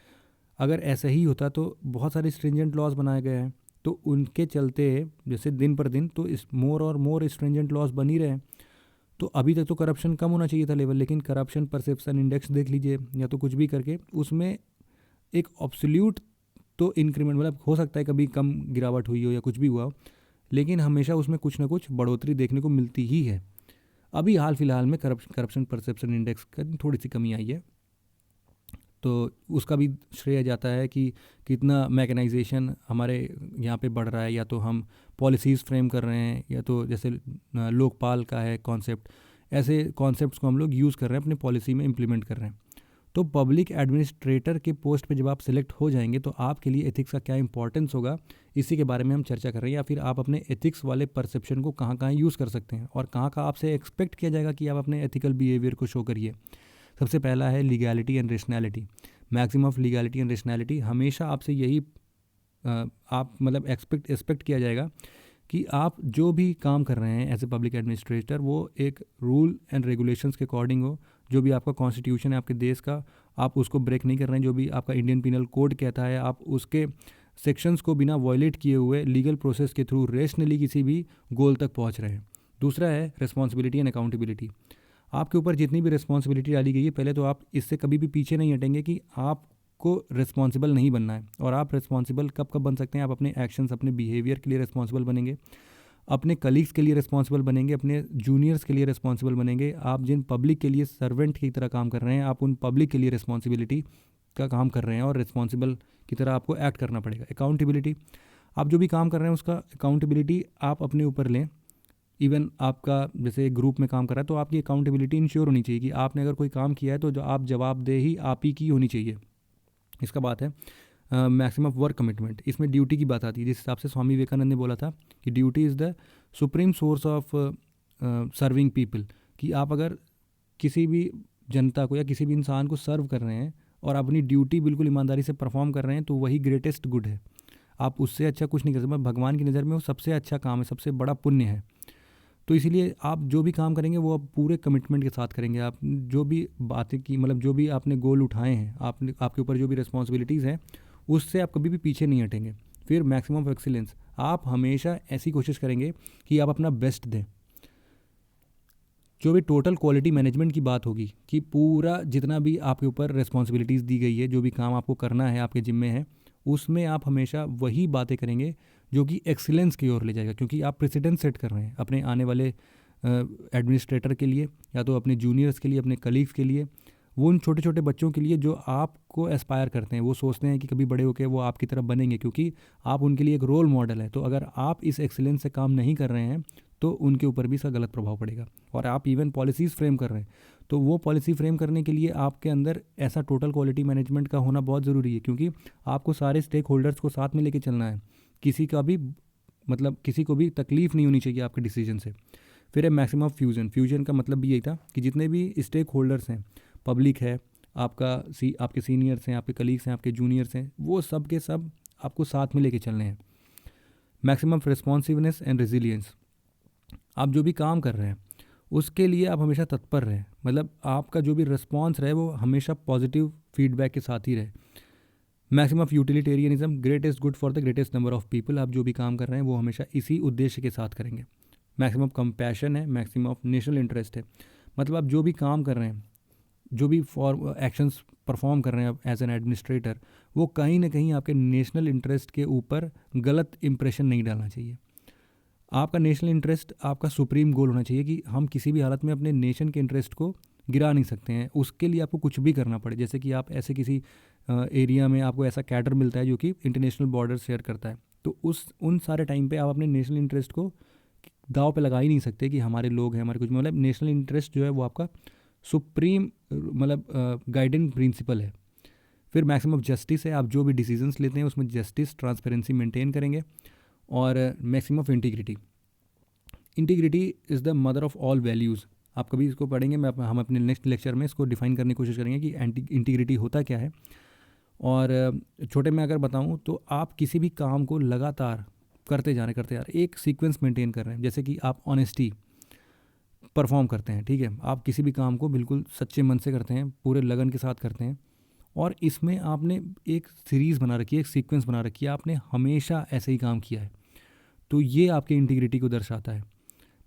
अगर ऐसा ही होता तो बहुत सारे स्ट्रिंजेंट लॉज बनाए गए हैं, तो उनके चलते जैसे दिन पर दिन तो इस मोर और मोर स्ट्रिंजेंट लॉज बन ही रहे हैं। तो अभी तक तो करप्शन कम होना चाहिए था लेवल, लेकिन करप्शन परसेप्शन इंडेक्स देख लीजिए या तो कुछ भी करके उसमें एक ऑब्सोल्यूट तो इंक्रीमेंट मतलब हो सकता है कभी कम गिरावट हुई हो या कुछ भी हुआ हो, लेकिन हमेशा उसमें कुछ ना कुछ बढ़ोतरी देखने को मिलती ही है। अभी हाल फिलहाल में करप्शन परसेप्शन इंडेक्स का थोड़ी सी कमी आई है, तो उसका भी श्रेय जाता है कि कितना मैकेनाइजेशन हमारे यहाँ पे बढ़ रहा है, या तो हम पॉलिसीज़ फ्रेम कर रहे हैं, या तो जैसे लोकपाल का है कॉन्सेप्ट, ऐसे कॉन्सेप्ट्स को हम लोग यूज़ कर रहे हैं अपनी पॉलिसी में इम्प्लीमेंट कर रहे हैं। तो पब्लिक एडमिनिस्ट्रेटर के पोस्ट पे जब आप सिलेक्ट हो जाएंगे तो आपके लिए एथिक्स का क्या इंपॉर्टेंस होगा, इसी के बारे में हम चर्चा कर रहे हैं। या फिर आप अपने एथिक्स वाले परसेप्शन को कहाँ कहाँ यूज़ कर सकते हैं और कहाँ कहाँ आपसे एक्सपेक्ट किया जाएगा कि आप अपने एथिकल बिहेवियर को शो करिए। सबसे पहला है legality and rationality. Maximum of legality and rationality, हमेशा आपसे यही आप मतलब एक्सपेक्ट किया जाएगा कि आप जो भी काम कर रहे हैं एज ए पब्लिक एडमिनिस्ट्रेटर वो एक रूल एंड रेगुलेशंस के अकॉर्डिंग हो। जो भी आपका कॉन्स्टिट्यूशन है आपके देश का, आप उसको ब्रेक नहीं कर रहे हैं। जो भी आपका इंडियन पिनल कोड कहता है आप उसके सेक्शंस को बिना वायलेट किए हुए लीगल प्रोसेस के थ्रू रेशनली किसी भी गोल तक पहुंच रहे हैं। दूसरा है रिस्पॉन्सिबिलिटी एंड अकाउंटेबिलिटी। आपके ऊपर जितनी भी रिस्पॉन्सिबिलिटी डाली गई है, पहले तो आप इससे कभी भी पीछे नहीं हटेंगे कि आपको रिस्पॉन्सिबल नहीं बनना है। और आप रिस्पॉन्सिबल कब कब बन सकते हैं? आप अपने एक्शंस अपने बिहेवियर के लिए रिस्पॉन्सिबल बनेंगे, अपने कलीग्स के लिए रिस्पॉन्सिबल बनेंगे, अपने जूनियर्स के लिए रिस्पॉन्सिबल बनेंगे। आप जिन पब्लिक के लिए सर्वेंट की तरह काम कर रहे हैं, आप उन पब्लिक के लिए रिस्पॉन्सिबिलिटी का काम कर रहे हैं और रिस्पॉन्सिबल की तरह आपको एक्ट करना पड़ेगा। अकाउंटेबिलिटी, आप जो भी काम कर रहे हैं उसका अकाउंटेबिलिटी आप अपने ऊपर लें। इवन आपका जैसे एक ग्रुप में काम कर रहा है तो आपकी अकाउंटेबिलिटी इंश्योर होनी चाहिए कि आपने अगर कोई काम किया है तो जो आप जवाबदेही आप ही की होनी चाहिए। इसका बात है मैक्सिमम ऑफ वर्क कमिटमेंट। इसमें ड्यूटी की बात आती है, जिस हिसाब से स्वामी विवेकानंद ने बोला था कि duty is the supreme source of serving people. कि आप अगर किसी भी जनता को या किसी भी इंसान को सर्व कर रहे हैं और अपनी ड्यूटी बिल्कुल ईमानदारी से परफॉर्म कर रहे हैं तो वही ग्रेटेस्ट गुड है। आप उससे अच्छा कुछ नहीं कर सकते। भगवान की नज़र में वो सबसे अच्छा काम है, सबसे बड़ा पुण्य है। तो इसीलिए आप जो भी काम करेंगे वो आप पूरे कमिटमेंट के साथ करेंगे। आप जो भी बातें की मतलब जो भी आपने गोल उठाए हैं, आपने आपके ऊपर जो भी रिस्पॉन्सिबिलिटीज़ हैं उससे आप कभी भी पीछे नहीं हटेंगे। फिर मैक्सिमम ऑफ एक्सीलेंस, आप हमेशा ऐसी कोशिश करेंगे कि आप अपना बेस्ट दें। जो भी टोटल क्वालिटी मैनेजमेंट की बात होगी कि पूरा जितना भी आपके ऊपर रिस्पॉन्सिबिलिटीज़ दी गई है, जो भी काम आपको करना है आपके जिम्मे है, उसमें आप हमेशा वही बातें करेंगे जो कि एक्सीलेंस की ओर ले जाएगा। क्योंकि आप प्रेसिडेंट सेट कर रहे हैं अपने आने वाले एडमिनिस्ट्रेटर के लिए, या तो अपने जूनियर्स के लिए, अपने कलीग्स के लिए, वो उन छोटे छोटे बच्चों के लिए जो आपको एस्पायर करते हैं। वो सोचते हैं कि कभी बड़े होकर वो आपकी तरफ बनेंगे, क्योंकि आप उनके लिए एक रोल मॉडल है। तो अगर आप इस एक्सीलेंस से काम नहीं कर रहे हैं तो उनके ऊपर भी इसका गलत प्रभाव पड़ेगा। और आप इवन पॉलिसीज़ फ्रेम कर रहे हैं तो वो पॉलिसी फ्रेम करने के लिए आपके अंदर ऐसा टोटल क्वालिटी मैनेजमेंट का होना बहुत ज़रूरी है, क्योंकि आपको सारे स्टेक होल्डर्स को साथ में लेके चलना है। किसी का भी मतलब किसी को भी तकलीफ़ नहीं होनी चाहिए आपके डिसीजन से। फिर है मैक्सिमम ऑफ फ्यूजन। फ्यूजन का मतलब भी यही था कि जितने भी स्टेक होल्डर्स हैं, पब्लिक है, आपके सीनियर्स हैं, आपके कलीग्स हैं, आपके जूनियर्स हैं, वो सब के सब आपको साथ में लेके चलने हैं। मैक्सिमम रिस्पॉन्सिवनेस एंड रेजिलियंस, आप जो भी काम कर रहे हैं उसके लिए आप हमेशा तत्पर रहें, मतलब आपका जो भी रिस्पॉन्स रहे वो हमेशा पॉजिटिव फीडबैक के साथ ही रहे। Maximum of utilitarianism, greatest good for the greatest number of people, आप जो भी काम कर रहे हैं वो हमेशा इसी उद्देश्य के साथ करेंगे। मैक्सिमम कंपैशन है, मैक्सिमम ऑफ नेशनल इंटरेस्ट है, मतलब आप जो भी काम कर रहे हैं, जो भी एक्शंस परफॉर्म कर रहे हैं आप एज एन एडमिनिस्ट्रेटर, वो कहीं ना कहीं आपके नेशनल इंटरेस्ट के ऊपर गलत इंप्रेशन नहीं डालना चाहिए। आपका नेशनल इंटरेस्ट आपका सुप्रीम गोल होना चाहिए कि हम किसी भी हालत में अपने नेशन के इंटरेस्ट को गिरा नहीं सकते हैं, उसके लिए आपको कुछ भी करना पड़े। जैसे कि आप ऐसे किसी एरिया में आपको ऐसा कैडर मिलता है जो कि इंटरनेशनल बॉर्डर शेयर करता है, तो उन सारे टाइम पे आप अपने नेशनल इंटरेस्ट को दाव पे लगा ही नहीं सकते कि हमारे लोग हैं, हमारे कुछ, मतलब नेशनल इंटरेस्ट जो है वो आपका सुप्रीम मतलब गाइडिंग प्रिंसिपल है। फिर मैक्सिमम ऑफ जस्टिस है, आप जो भी डिसीजंस लेते हैं उसमें जस्टिस, ट्रांसपेरेंसी मेंटेन करेंगे। और maximum of integrity, integrity is the mother of all values. आप कभी इसको पढ़ेंगे, हम अपने नेक्स्ट लेक्चर में इसको डिफाइन करने की कोशिश करेंगे कि इंटीग्रिटी होता क्या है। और छोटे में अगर बताऊं तो आप किसी भी काम को लगातार करते जा रहे एक सीक्वेंस मेंटेन कर रहे हैं। जैसे कि आप ऑनेस्टी परफॉर्म करते हैं, ठीक है, आप किसी भी काम को बिल्कुल सच्चे मन से करते हैं, पूरे लगन के साथ करते हैं, और इसमें आपने एक सीरीज़ बना रखी है, एक सीक्वेंस बना रखी है, आपने हमेशा ऐसे ही काम किया है, तो ये आपकी इंटीग्रिटी को दर्शाता है।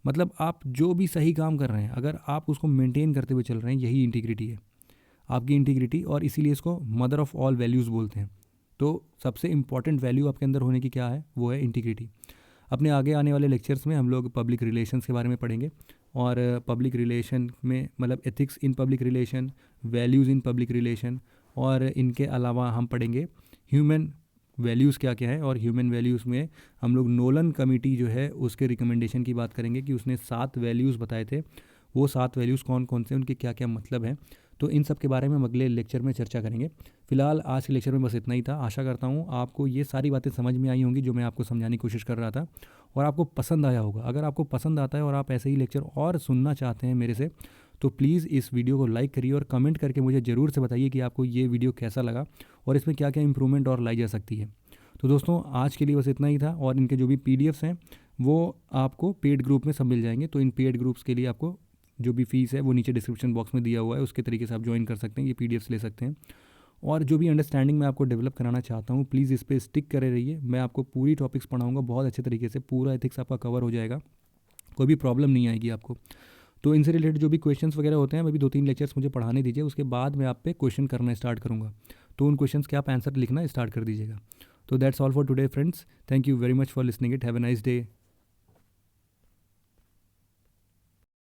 मतलब आप जो भी सही काम कर रहे हैं अगर आप उसको मेंटेन करते हुए चल रहे हैं, यही इंटीग्रिटी है आपकी इंटीग्रिटी, और इसीलिए इसको मदर ऑफ ऑल वैल्यूज़ बोलते हैं। तो सबसे इंपॉर्टेंट वैल्यू आपके अंदर होने की क्या है, वो है इंटीग्रिटी। अपने आगे आने वाले लेक्चर्स में हम लोग पब्लिक रिलेशंस के बारे में पढ़ेंगे, और पब्लिक रिलेशन में मतलब ethics in public relation, values in public relation, और इनके अलावा हम पढ़ेंगे ह्यूमन वैल्यूज़ क्या क्या है। और ह्यूमन वैल्यूज़ में हम लोग नोलन कमेटी जो है उसके रिकमेंडेशन की बात करेंगे कि उसने 7 वैल्यूज़ बताए थे, वो 7 वैल्यूज़ कौन कौन से, उनके क्या क्या मतलब हैं। तो इन सब के बारे में हम अगले लेक्चर में चर्चा करेंगे। फिलहाल आज के लेक्चर में बस इतना ही था। आशा करता हूँ आपको ये सारी बातें समझ में आई होंगी जो मैं आपको समझाने की कोशिश कर रहा था, और आपको पसंद आया होगा। अगर आपको पसंद आता है और आप ऐसे ही लेक्चर और सुनना चाहते हैं मेरे से, तो प्लीज़ इस वीडियो को लाइक करिए और कमेंट करके मुझे ज़रूर से बताइए कि आपको ये वीडियो कैसा लगा और इसमें क्या क्या इंप्रूवमेंट और लाई जा सकती है। तो दोस्तों आज के लिए बस इतना ही था, और इनके जो भी PDFs हैं वो आपको पेड ग्रुप में सब मिल जाएंगे। तो इन पेड ग्रुप्स के लिए आपको जो भी फीस है वो नीचे डिस्क्रिप्शन बॉक्स में दिया हुआ है, उसके तरीके से आप ज्वाइन कर सकते हैं, ये PDFs ले सकते हैं। और जो भी अंडरस्टैंडिंग मैं आपको डेवलप कराना चाहता हूँ, प्लीज़ इस पर स्टिक करे रहिए। मैं आपको पूरी टॉपिक्स पढ़ाऊँगा बहुत अच्छे तरीके से, पूरा एथिक्स आपका कवर हो जाएगा, कोई भी प्रॉब्लम नहीं आएगी आपको। तो इनसे रिलेटेड जो भी क्वेश्चंस वगैरह होते हैं, अभी 2-3 लेक्चर्स मुझे पढ़ाने दीजिए, उसके बाद मैं आप पे क्वेश्चन करना स्टार्ट करूँगा। तो उन क्वेश्चंस के आप आंसर लिखना स्टार्ट कर दीजिएगा। तो that's all for today friends, thank you very much for listening it, have a nice day.